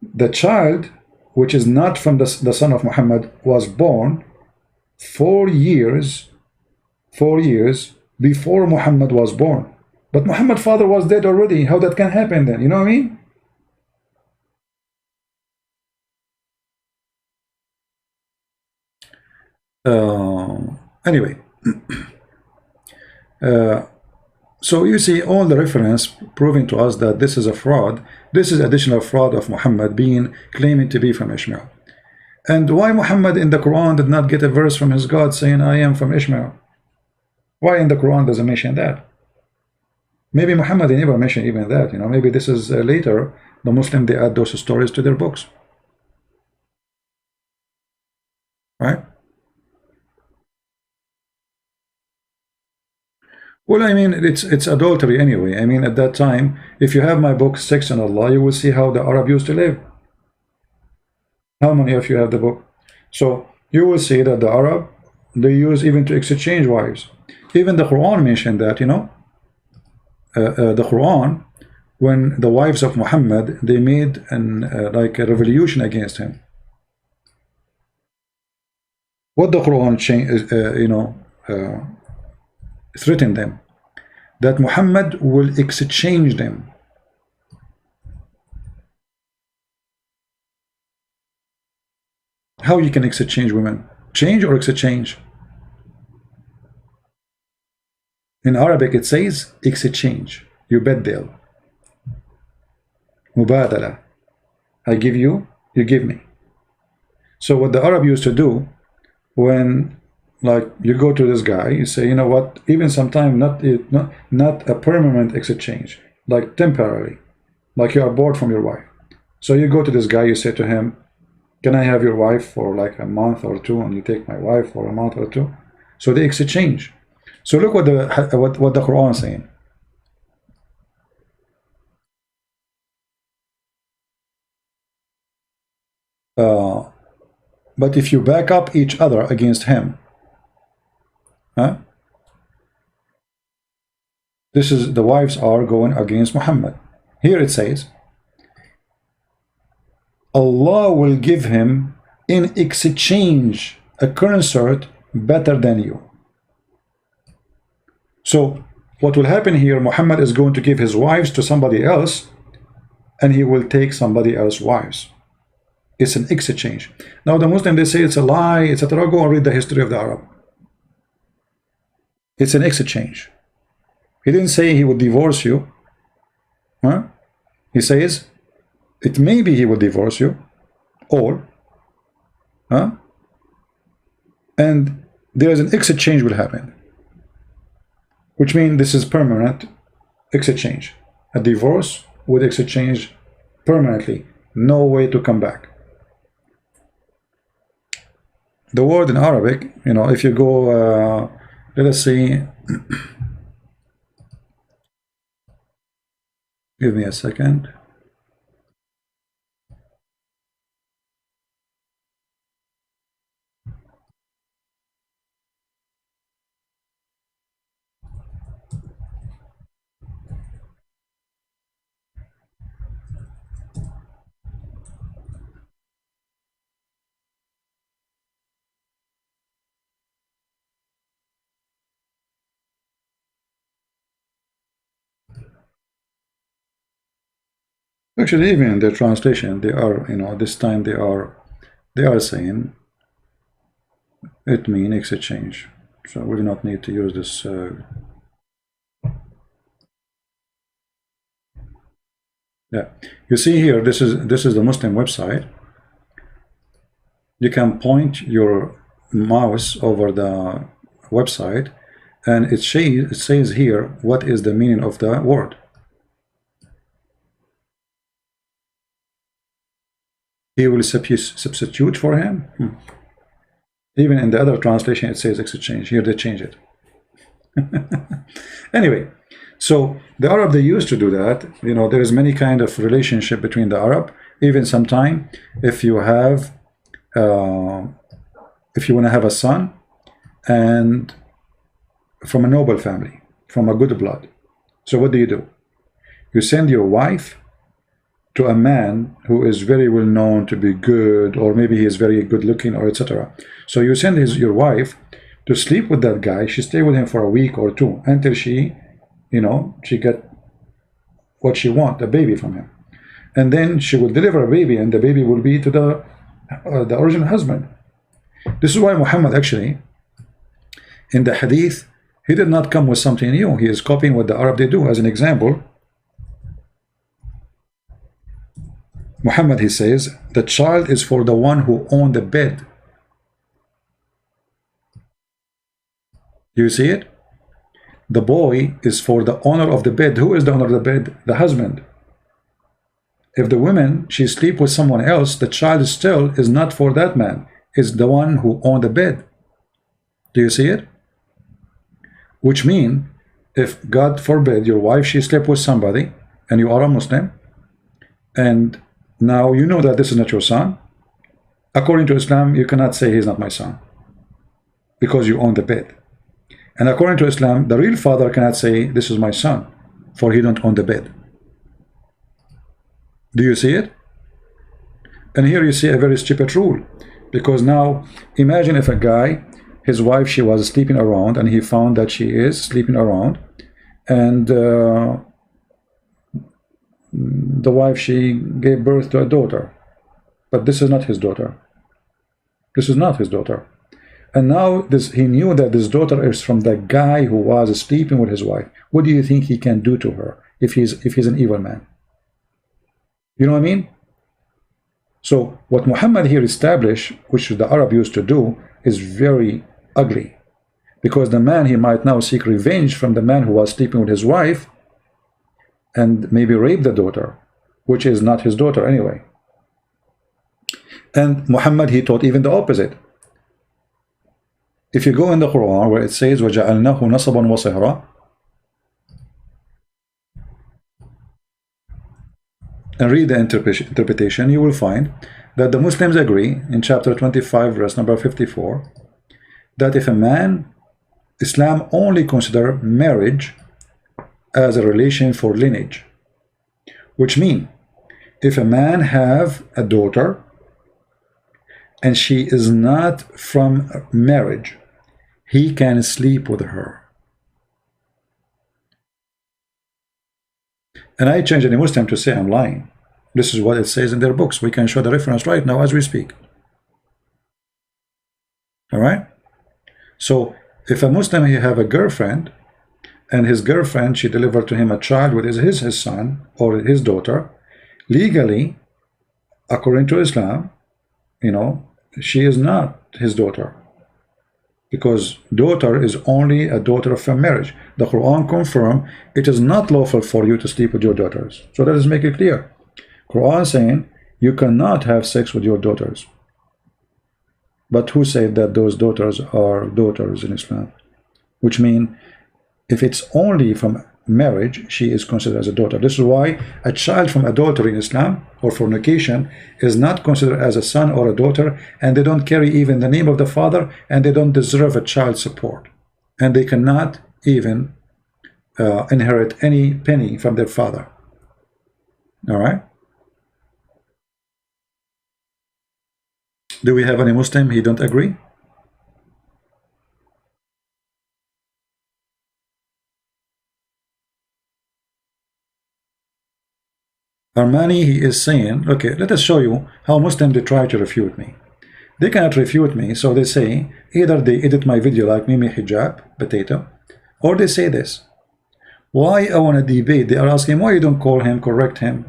A: the child, which is not from the son of Muhammad, was born 4 years before Muhammad was born. But Muhammad's father was dead already. How that can happen then? You know what I mean? Anyway, so you see all the reference proving to us that this is a fraud. This is additional fraud of Muhammad claiming to be from Ishmael. And why Muhammad in the Quran did not get a verse from his God saying, I am from Ishmael? Why in the Quran doesn't mention that? Maybe Muhammad never mentioned even that. You know, maybe this is later the Muslim, they add those stories to their books. Right? Well, I mean, it's adultery anyway. I mean, at that time, if you have my book, Sex and Allah, you will see how the Arab used to live. How many of you have the book? So you will see that the Arab, they use even to exchange wives. Even the Quran mentioned that, you know. The Quran, when the wives of Muhammad, they made like a revolution against him. What the Quran threatened them, that Muhammad will exchange them. How you can exchange women? Change or exchange? In Arabic it says exchange. Yubaddil. Mubadala. I give you, you give me. So what the Arab used to do, when Like you go to this guy, you say, you know what, even sometimes not a permanent exchange, like temporarily, like you are bored from your wife. So you go to this guy, you say to him, can I have your wife for like a month or two, and you take my wife for a month or two? So they exchange. So look what the Quran is saying. But if you back up each other against him, huh? This is the wives are going against Muhammad. Here it says, Allah will give him in exchange a consort better than you. So what will happen here, Muhammad is going to give his wives to somebody else, and he will take somebody else's wives. It's an exchange. Now the Muslim, they say it's a lie, etc. Go and read the history of the Arab. It's an exchange. He didn't say he would divorce you. Huh? He says it may be he will divorce you, or and there is an exchange will happen, which means this is permanent exchange. A divorce with exchange permanently, no way to come back. The word in Arabic, you know, if you go, let us see. Give me a second. Actually, even in their translation, they are, you know, this time they are saying it means exchange. So we do not need to use this. Yeah, you see here, this is the Muslim website. You can point your mouse over the website, and it says here what is the meaning of the word. He will substitute for him. Even in the other translation it says exchange. Here they change it. Anyway, so the Arab, they used to do that. You know, there is many kind of relationship between the Arab. Even sometime if you have if you want to have a son and from a noble family, from a good blood, so what do? You send your wife to a man who is very well known to be good, or maybe he is very good looking, or etc. So you send your wife to sleep with that guy. She stay with him for a week or two until she, you know, she get what she want, a baby from him, and then she will deliver a baby, and the baby will be to the original husband. This is why Muhammad actually, in the hadith, he did not come with something new. He is copying what the Arab they do. As an example, Muhammad, he says, the child is for the one who owned the bed. You see it? The boy is for the owner of the bed. Who is the owner of the bed? The husband. If the woman, she sleep with someone else, the child still is not for that man. It's the one who owned the bed. Do you see it? Which means, if God forbid your wife, she slept with somebody, and you are a Muslim, and now you know that this is not your son, according to Islam, you cannot say he's not my son, because you own the bed. And according to Islam, the real father cannot say this is my son, for he don't own the bed. Do you see it? And here you see a very stupid rule, because now imagine if a guy, his wife, she was sleeping around, and he found that she is sleeping around, and the wife, she gave birth to a daughter, but this is not his daughter. This is not his daughter. And now he knew that this daughter is from the guy who was sleeping with his wife. What do you think he can do to her if he's an evil man? You know what I mean? So what Muhammad here established, which the Arab used to do, is very ugly. Because the man, he might now seek revenge from the man who was sleeping with his wife and maybe rape the daughter, which is not his daughter anyway. And Muhammad, he taught even the opposite. If you go in the Quran where it says وَجَعَلْنَاهُ نَصَبًا وَصِهْرًا, and read the interpretation, you will find that the Muslims agree in chapter 25 verse number 54 that if a man, Islam only consider marriage as a relation for lineage, which means if a man have a daughter and she is not from marriage, he can sleep with her. And I change any Muslim to say I'm lying. This is what it says in their books. We can show the reference right now as we speak. All right? So if a Muslim, he have a girlfriend, and his girlfriend, she delivered to him a child with his son or his daughter, legally, according to Islam, you know, she is not his daughter. Because daughter is only a daughter from marriage. The Quran confirms it is not lawful for you to sleep with your daughters. So that is make it clear. Quran saying you cannot have sex with your daughters. But who said that those daughters are daughters in Islam? Which means if it's only from marriage, she is considered as a daughter. This is why a child from adultery in Islam or fornication is not considered as a son or a daughter, and they don't carry even the name of the father, and they don't deserve a child support, and they cannot even inherit any penny from their father. All right? Do we have any Muslim he don't agree? Armani, he is saying, okay, let us show you how Muslims they try to refute me. They cannot refute me, so they say, either they edit my video like Mimi Hijab, potato, or they say this. Why I want to debate? They are asking, why you don't call him, correct him?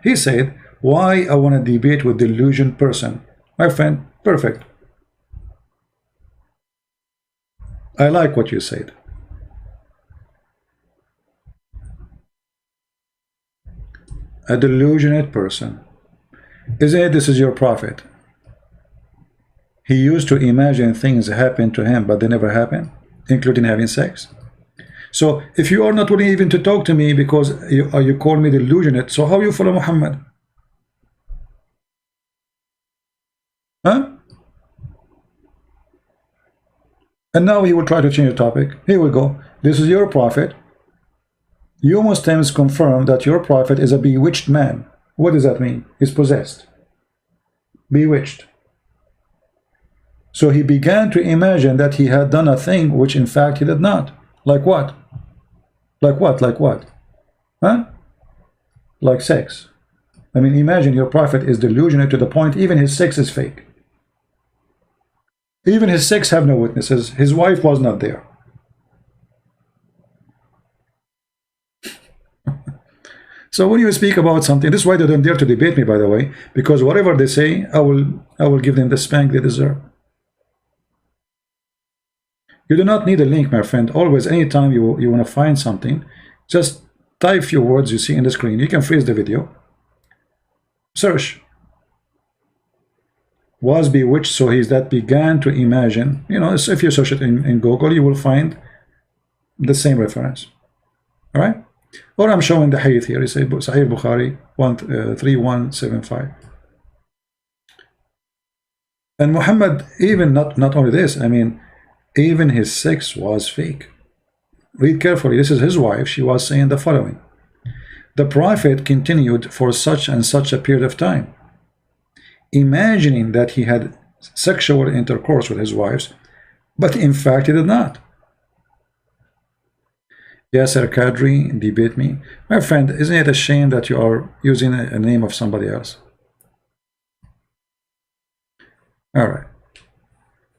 A: He said, why I want to debate with delusion person? My friend, perfect. I like what you said. A delusionate person. Isn't it this is your prophet? He used to imagine things happen to him, but they never happen, including having sex. So if you are not willing even to talk to me because you call me delusionate, so how you follow Muhammad? Huh? And now he will try to change the topic. Here we go. This is your prophet. You Muslims confirm that your prophet is a bewitched man. What does that mean? He's possessed. Bewitched. So he began to imagine that he had done a thing which in fact he did not. Like what? Like what? Like what? Huh? Like sex. I mean, imagine your prophet is delusional to the point even his sex is fake. Even his sex have no witnesses. His wife was not there. So when you speak about something, this is why they don't dare to debate me, by the way, because whatever they say, I will give them the spank they deserve. You do not need a link, my friend. Always, anytime you want to find something, just type few words you see in the screen. You can freeze the video. Search. Was bewitched, so he's that began to imagine. You know, if you search it in Google, you will find the same reference. All right? Or I'm showing the hadith here. It's Sahih Bukhari 3175. And Muhammad, even not only this, I mean, even his sex was fake. Read carefully. This is his wife. She was saying the following. The prophet continued for such and such a period of time, imagining that he had sexual intercourse with his wives, but in fact he did not. Yasser Kadri, debate me. My friend, isn't it a shame that you are using a name of somebody else? All right.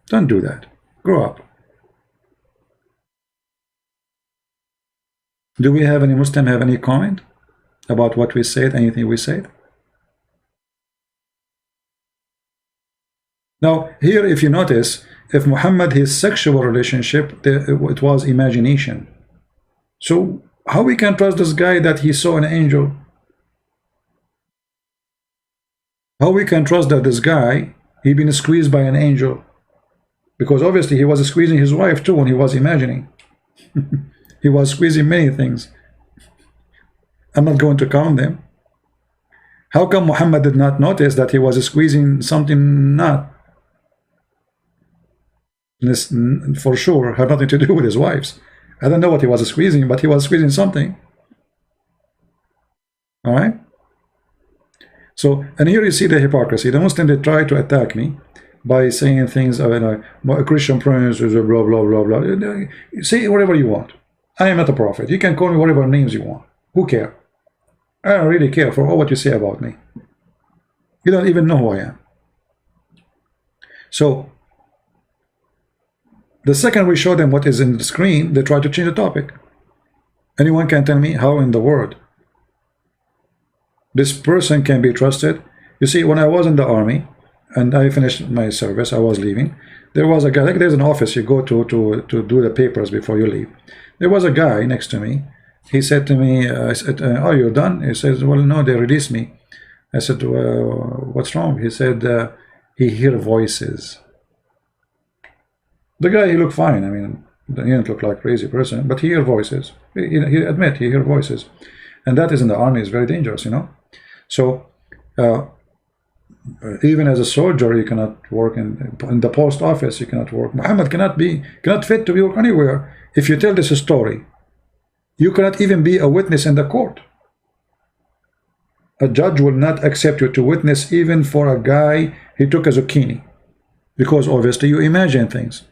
A: Don't do that. Grow up. Do we have any Muslim have any comment about what we said, anything we said? Now, here, if you notice, if Muhammad, his sexual relationship, it was imagination. So how we can trust this guy that he saw an angel? How we can trust that this guy, he been squeezed by an angel? Because obviously he was squeezing his wife too when he was imagining. He was squeezing many things. I'm not going to count them. How come Muhammad did not notice that he was squeezing something not? This for sure had nothing to do with his wives. I don't know what he was squeezing, but he was squeezing something. All right. So, and here you see the hypocrisy. The Muslims, they try to attack me by saying things, Christian prince is a blah, blah, blah, blah. Say whatever you want. I am not a prophet. You can call me whatever names you want. Who cares? I don't really care for all what you say about me. You don't even know who I am. So, the second we show them what is in the screen, they try to change the topic. Anyone can tell me how in the world this person can be trusted? You see, when I was in the army and I finished my service, I was leaving. There was a guy, like there's an office you go to do the papers before you leave. There was a guy next to me. He said to me, I said, "Oh, you're done?" He says, "Well, no, they released me." I said, "What's wrong?" He said, "He hear voices." The guy, he looked fine. I mean, he didn't look like a crazy person, but he hear voices. He admit he hear voices, and that is in the army is very dangerous, you know. So, even as a soldier, you cannot work in the post office. You cannot work. Muhammad cannot fit to work anywhere. If you tell this story, you cannot even be a witness in the court. A judge will not accept you to witness even for a guy he took a zucchini, because obviously you imagine things.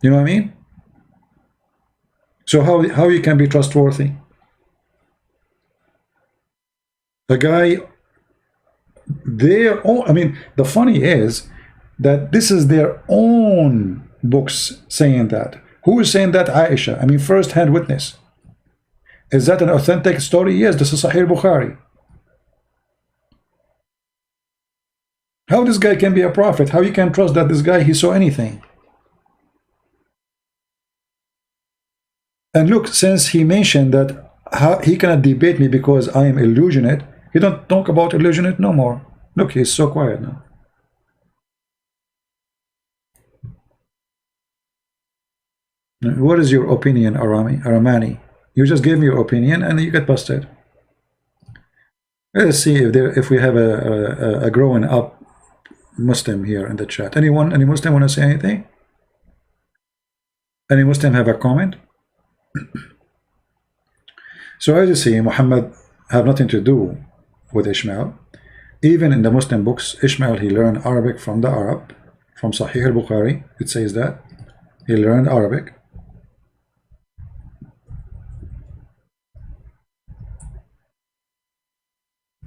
A: You know what I mean? So how you can be trustworthy? The guy, their own, I mean, the funny is that this is their own books saying that. Who is saying that? Aisha. I mean, first-hand witness. Is that an authentic story? Yes, this is Sahih Bukhari. How this guy can be a prophet? How you can trust that this guy, he saw anything? And look, since he mentioned that he cannot debate me because I am illusionate, he don't talk about illusionate no more. Look, he's so quiet now. What is your opinion, Aramani? You just gave me your opinion and you get busted. Let's see if we have a growing up Muslim here in the chat. Any Muslim want to say anything? Any Muslim have a comment? So as you see, Muhammad have nothing to do with Ishmael. Even in the Muslim books, Ishmael, he learned Arabic from the Arab, from Sahih al-Bukhari. It says that he learned Arabic.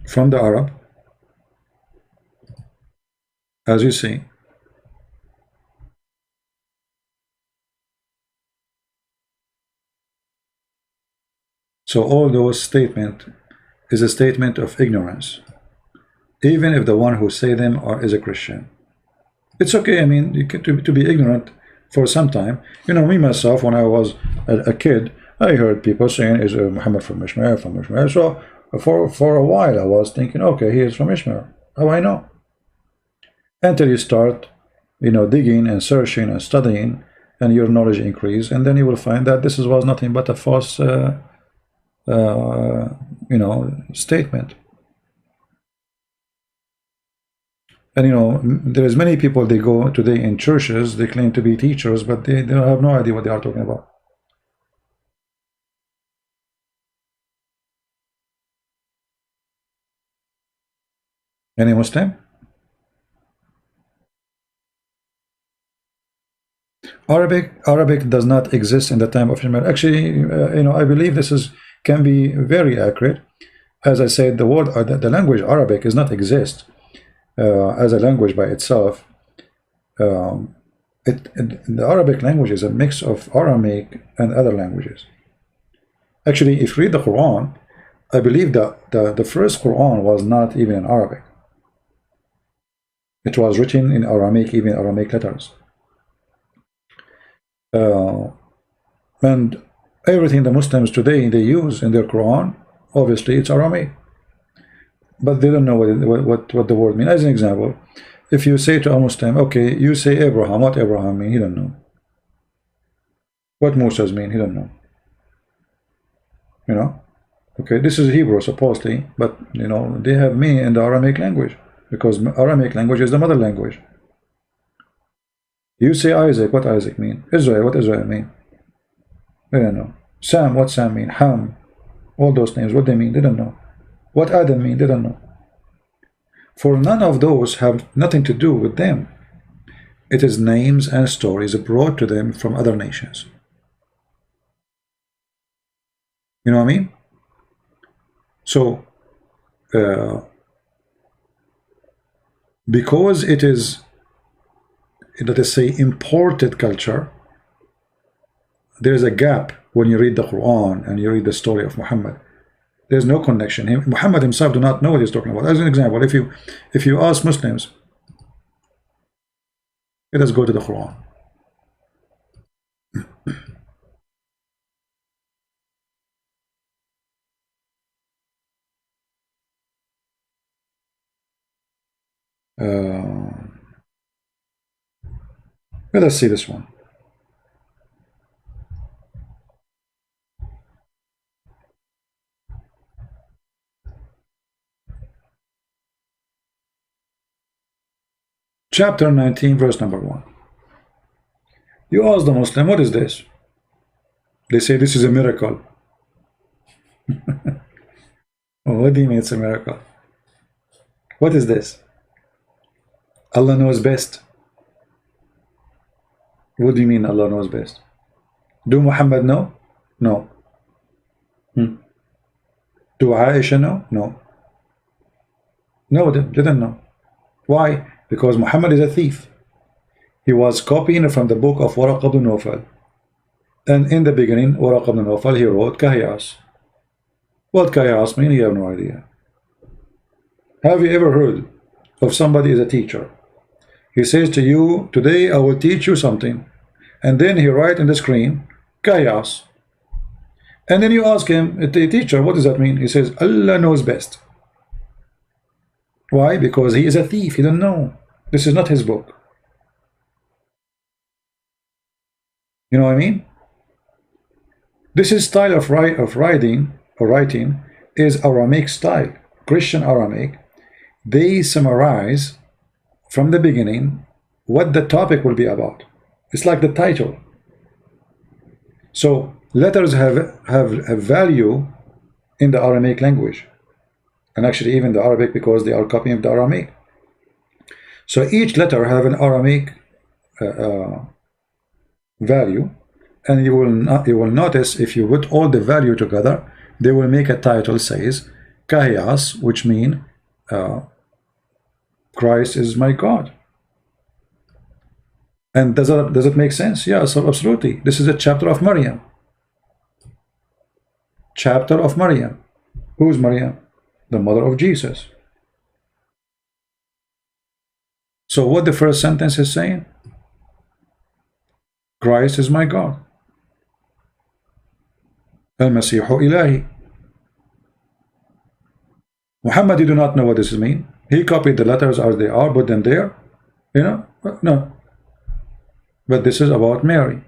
A: From the Arab, as you see. So all those statement is a statement of ignorance, even if the one who say them is a Christian. It's okay. I mean, you can, to be ignorant for some time. You know, me myself, when I was a kid, I heard people saying, "Is Muhammad from Ishmael?" From Ishmael. So for a while, I was thinking, okay, he is from Ishmael. How I know? Until you start, you know, digging and searching and studying, and your knowledge increase, and then you will find that this was nothing but a false, you know, statement. And you know, there is many people, they go today in churches, they claim to be teachers, but they have no idea what they are talking about. Any Muslim? Arabic does not exist in the time of Ishmael. Actually, you know, I believe this can be very accurate. As I said, the word, the language Arabic does not exist as a language by itself. The Arabic language is a mix of Aramaic and other languages. Actually, if you read the Quran, I believe that the first Quran was not even in Arabic. It was written in Aramaic, even Aramaic letters. And everything the Muslims today they use in their Quran, obviously it's Aramaic, but they don't know what the word means. As an example, if you say to a Muslim, okay, you say Abraham, what Abraham mean? He don't know. What Moses mean? He don't know. You know, okay, this is Hebrew supposedly, but you know they have meaning in the Aramaic language because Aramaic language is the mother language. You say Isaac, what Isaac mean? Israel, what Israel mean? They don't know. Sam, what Sam mean? Ham, all those names, what they mean? They don't know. What Adam mean? They don't know. For none of those have nothing to do with them. It is names and stories brought to them from other nations. You know what I mean? So, because it is, let us say, imported culture, there is a gap when you read the Quran and you read the story of Muhammad. There's no connection. Muhammad himself do not know what he's talking about. As an example, if you ask Muslims, let us go to the Quran. Let us see this one. Chapter 19, verse number 1. You ask the Muslim, what is this? They say this is a miracle. Oh, what do you mean it's a miracle? What is this? Allah knows best. What do you mean Allah knows best? Do Muhammad know? No. Do Aisha know? No. No, they didn't know. Why? Because Muhammad is a thief. He was copying from the book of Waraq ibn Nawfal. And in the beginning, Waraq ibn Nawfal, he wrote Kahiyas. What Kahiyas mean? You have no idea. Have you ever heard of somebody as a teacher? He says to you, today I will teach you something. And then he writes in the screen, Kahiyas. And then you ask him, the teacher, what does that mean? He says, Allah knows best. Why? Because he is a thief. He doesn't know. This is not his book. You know what I mean? This is style of writing is Aramaic style, Christian Aramaic. They summarize from the beginning what the topic will be about. It's like the title. So letters have value in the Aramaic language, and actually even the Arabic, because they are copying the Aramaic. So each letter have an Aramaic value, and you will notice if you put all the value together, they will make a title says Kahiyas, which mean Christ is my God. And does it make sense? Yes, absolutely. This is a chapter of Maryam. Chapter of Maryam. Who's Maryam? The mother of Jesus. So what the first sentence is saying? Christ is my God. Al-Masihu Ilahi. Muhammad, you do not know what this means. He copied the letters as they are, put them there. You know? No. But this is about Mary.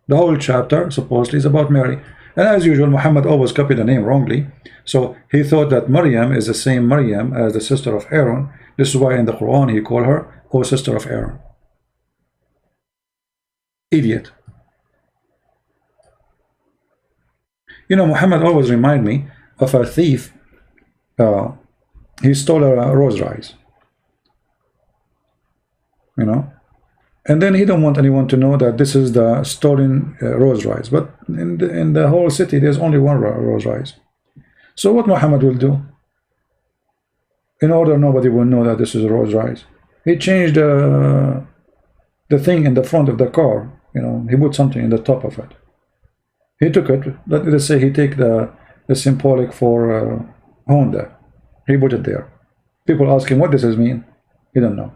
A: The whole chapter supposedly is about Mary. And as usual, Muhammad always copied the name wrongly. So he thought that Maryam is the same Maryam as the sister of Aaron. This is why in the Quran he called her, O sister of Aaron. Idiot. You know, Muhammad always remind me of a thief. He stole a rose rice. You know? And then he don't want anyone to know that this is the stolen rose rice. But in the whole city, there's only one rose rice. So what Muhammad will do? In order nobody will know that this is a rose rice, he changed the thing in the front of the car. You know, he put something in the top of it. He took it. Let's say he take the symbolic for Honda. He put it there. People ask him, what does this mean? He don't know.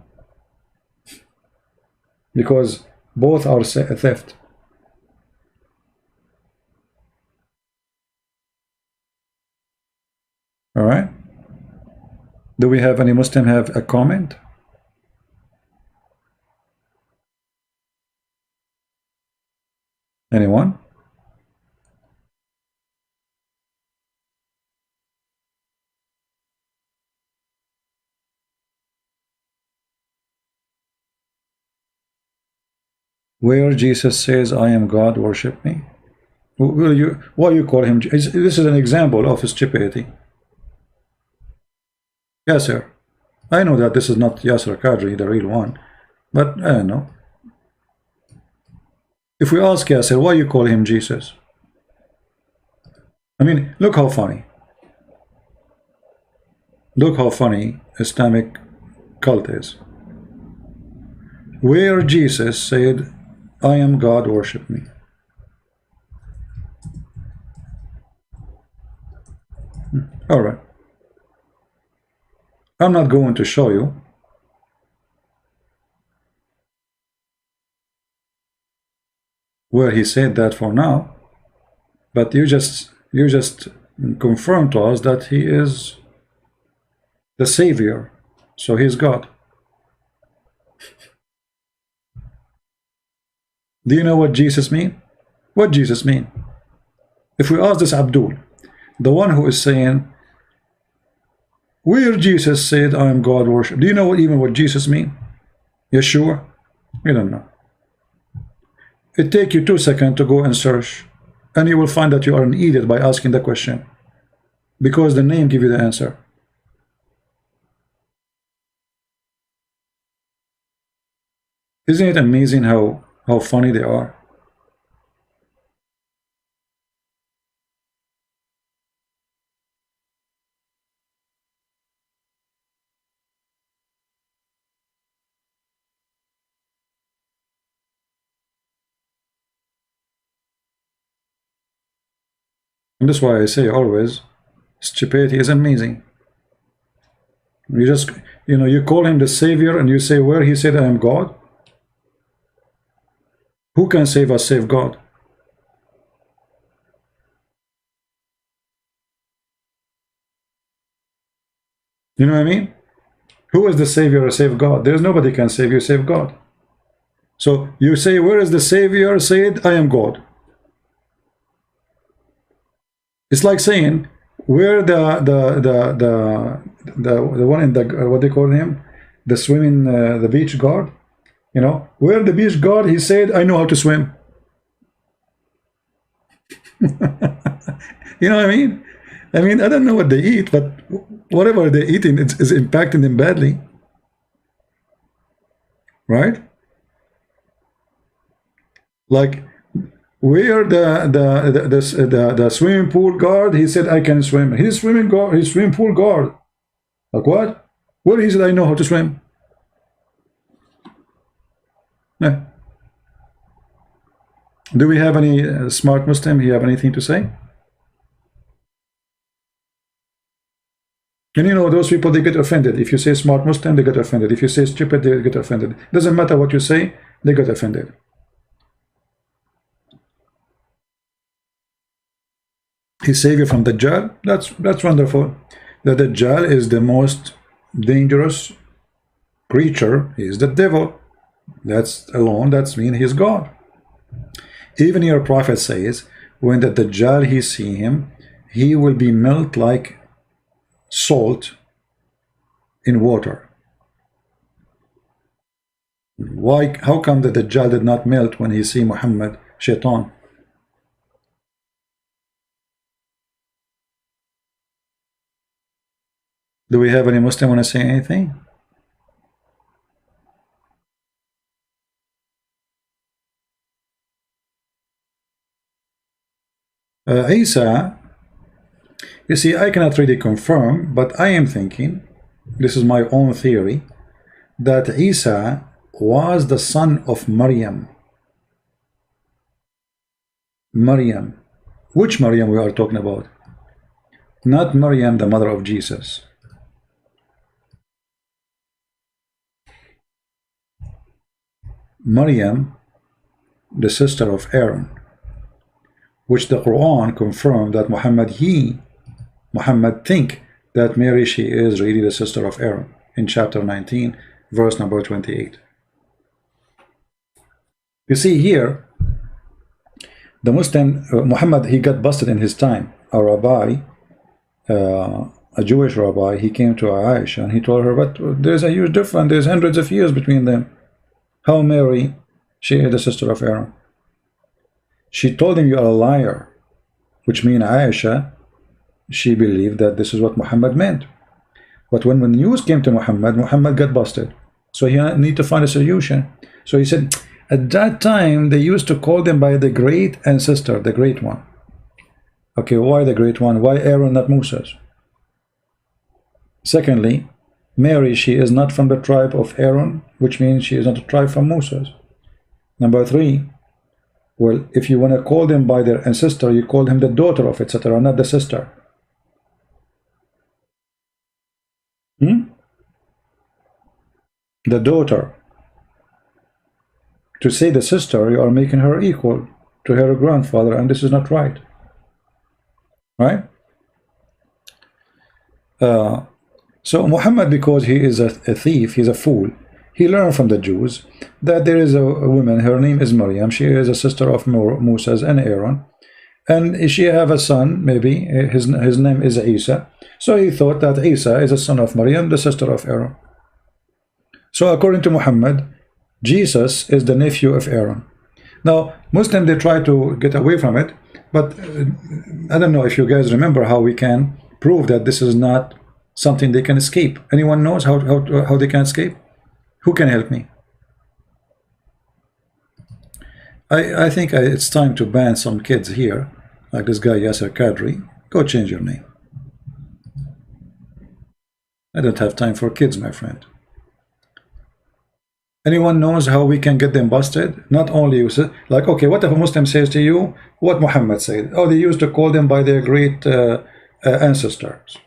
A: because both are theft. All right. Do we have any Muslim have a comment? Anyone? Where Jesus says, I am God, worship me. Why you call him? This is an example of stupidity. Yes, sir. I know that this is not Yasser Qadri, the real one, but I don't know. If we ask Yasser, why you call him Jesus? I mean, look how funny. Look how funny Islamic cult is. Where Jesus said, I am God, worship me. All right. I'm not going to show you. Where he said that for now, but you just confirm to us that he is the Savior, so he's God. Do you know what Jesus mean? What Jesus mean? If we ask this Abdul, the one who is saying, where Jesus said, I am God, worship. Do you know even what Jesus mean? Yeshua? You don't know. It take you 2 seconds to go and search, and you will find that you are an idiot by asking the question, because the name give you the answer. Isn't it amazing how funny they are? And that's why I say always, stupidity is amazing. You just, you call him the Savior, and you say, where he said, I am God? Who can save us save God? You know what I mean? Who is the Savior or save God? There's nobody can save you save God. So you say, where is the Savior said, I am God? It's like saying, where the one in the what they call him, the swimming, the beach guard, where the beach guard, he said, I know how to swim. You know what I mean? I mean, I don't know what they eat, but whatever they're eating is impacting them badly, right? Like, where the swimming pool guard, he said, I can swim. He's swimming guard, he's swimming pool guard. Like what? Where he said, I know how to swim. Yeah. Do we have any smart Muslim? You have anything to say? And those people, they get offended. If you say smart Muslim, they get offended. If you say stupid, they get offended. Doesn't matter what you say, they get offended. He saved you from the Dajjal. That's wonderful. The Dajjal is the most dangerous creature. He is the devil. That's alone. That's mean he's God. Even your prophet says, when the Dajjal he see him, he will be melt like salt in water. Why? How come the Dajjal did not melt when he see Muhammad, Shaitan? Do we have any Muslim want to say anything? Isa, you see, I cannot really confirm, but I am thinking, this is my own theory, that Isa was the son of Maryam. Maryam. Which Maryam we are talking about? Not Maryam, the mother of Jesus. Maryam, the sister of Aaron, which the Quran confirmed that Muhammad think that Mary, she is really the sister of Aaron in chapter 19, verse number 28. You see here, the Muslim, Muhammad, he got busted in his time. A rabbi, a Jewish rabbi, he came to Aisha and he told her, but there's a huge difference, there's hundreds of years between them. How Mary, she is the sister of Aaron? She told him, you are a liar, which means Aisha, she believed that this is what Muhammad meant. But when the news came to Muhammad got busted. So he need to find a solution. So he said, at that time, they used to call them by the great ancestor, the great one. Okay, why the great one? Why Aaron, not Moses? Secondly, Mary, she is not from the tribe of Aaron, which means she is not a tribe from Moses. Number three, well, if you want to call them by their ancestor, you call him the daughter of, etc., not the sister. The daughter. To say the sister, you are making her equal to her grandfather, and this is not right. Right? So Muhammad, because he is a thief, he's a fool, he learned from the Jews that there is a woman, her name is Maryam, she is a sister of Moses and Aaron, and she have a son, maybe, his name is Isa. So he thought that Isa is a son of Maryam, the sister of Aaron. So according to Muhammad, Jesus is the nephew of Aaron. Now, Muslims, they try to get away from it, but I don't know if you guys remember how we can prove that this is not something they can escape. Anyone knows how they can escape? Who can help me? I think it's time to ban some kids here, like this guy Yasser Kadri. Go change your name. I don't have time for kids, my friend. Anyone knows how we can get them busted? Not only you say, like, okay, what if a Muslim says to you what Muhammad said? Oh, they used to call them by their great ancestors.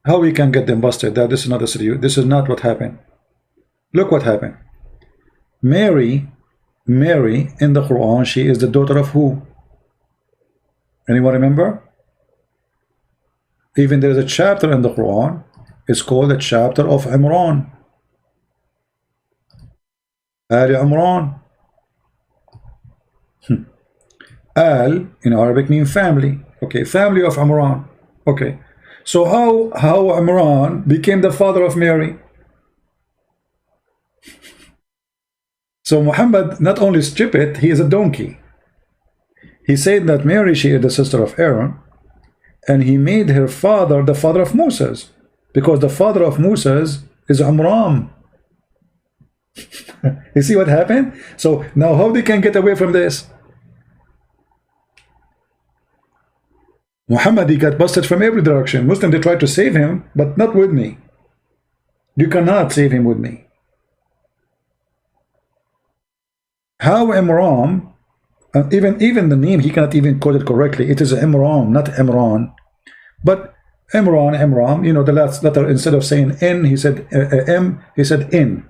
A: How we can get them busted? That this is not a serious. This is not what happened. Look what happened. Mary in the Quran, she is the daughter of who? Anyone remember? Even there is a chapter in the Quran. It's called the chapter of Imran. Al Imran. Al in Arabic means family. Okay, family of Imran. Okay, so how Imran became the father of Mary? So Muhammad not only stupid, he is a donkey. He said that Mary, she is the sister of Aaron, and he made her father the father of Moses, because the father of Moses is Imran. You see what happened? So now how they can get away from this? Muhammad, he got busted from every direction. Muslim, they tried to save him, but not with me. You cannot save him with me. How Imran, even the name, he cannot even quote it correctly. It is Imran, not Imran. But Imran, you know, the last letter, instead of saying N, he said M, he said N.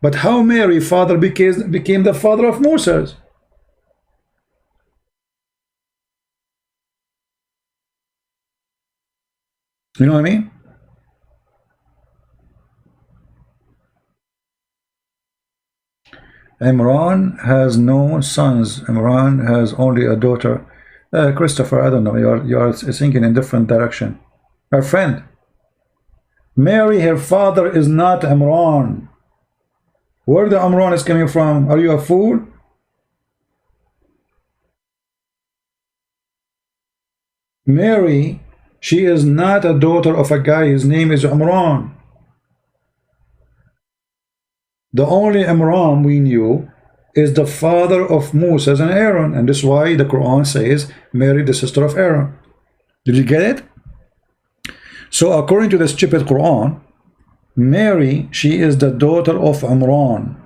A: But how Mary father became the father of Moses? You know what I mean? Imran has no sons. Imran has only a daughter. Christopher, I don't know. You're thinking in different direction. My friend, Mary, her father is not Imran. Where the Imran is coming from? Are you a fool? Mary, she is not a daughter of a guy. His name is Imran. The only Imran we knew is the father of Moses and Aaron, and this is why the Quran says Mary, the sister of Aaron. Did you get it? So according to the stupid Quran, Mary, she is the daughter of Imran.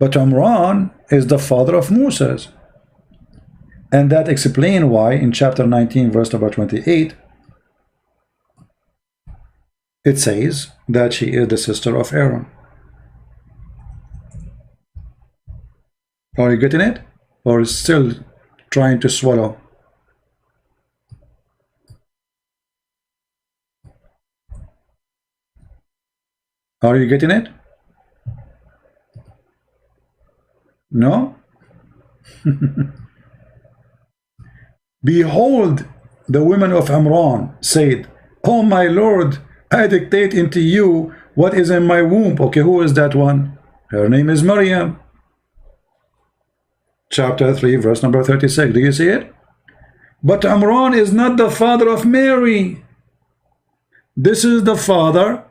A: But Imran is the father of Moses. And that explains why in chapter 19, verse number 28, It says that she is the sister of Aaron. Are you getting it? Or still trying to swallow? Are you getting it? No? Behold, the women of Amran said, "Oh my Lord, I dictate into you what is in my womb." Okay, who is that one? Her name is Maryam. Chapter 3, verse number 36. Do you see it? But Amran is not the father of Mary. This is the father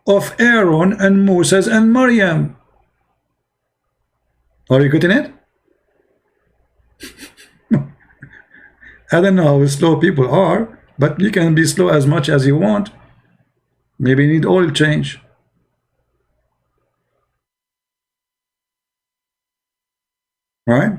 A: of Aaron and Moses and Maryam. Are you getting it? I don't know how slow people are, but you can be slow as much as you want. Maybe you need oil change. Right?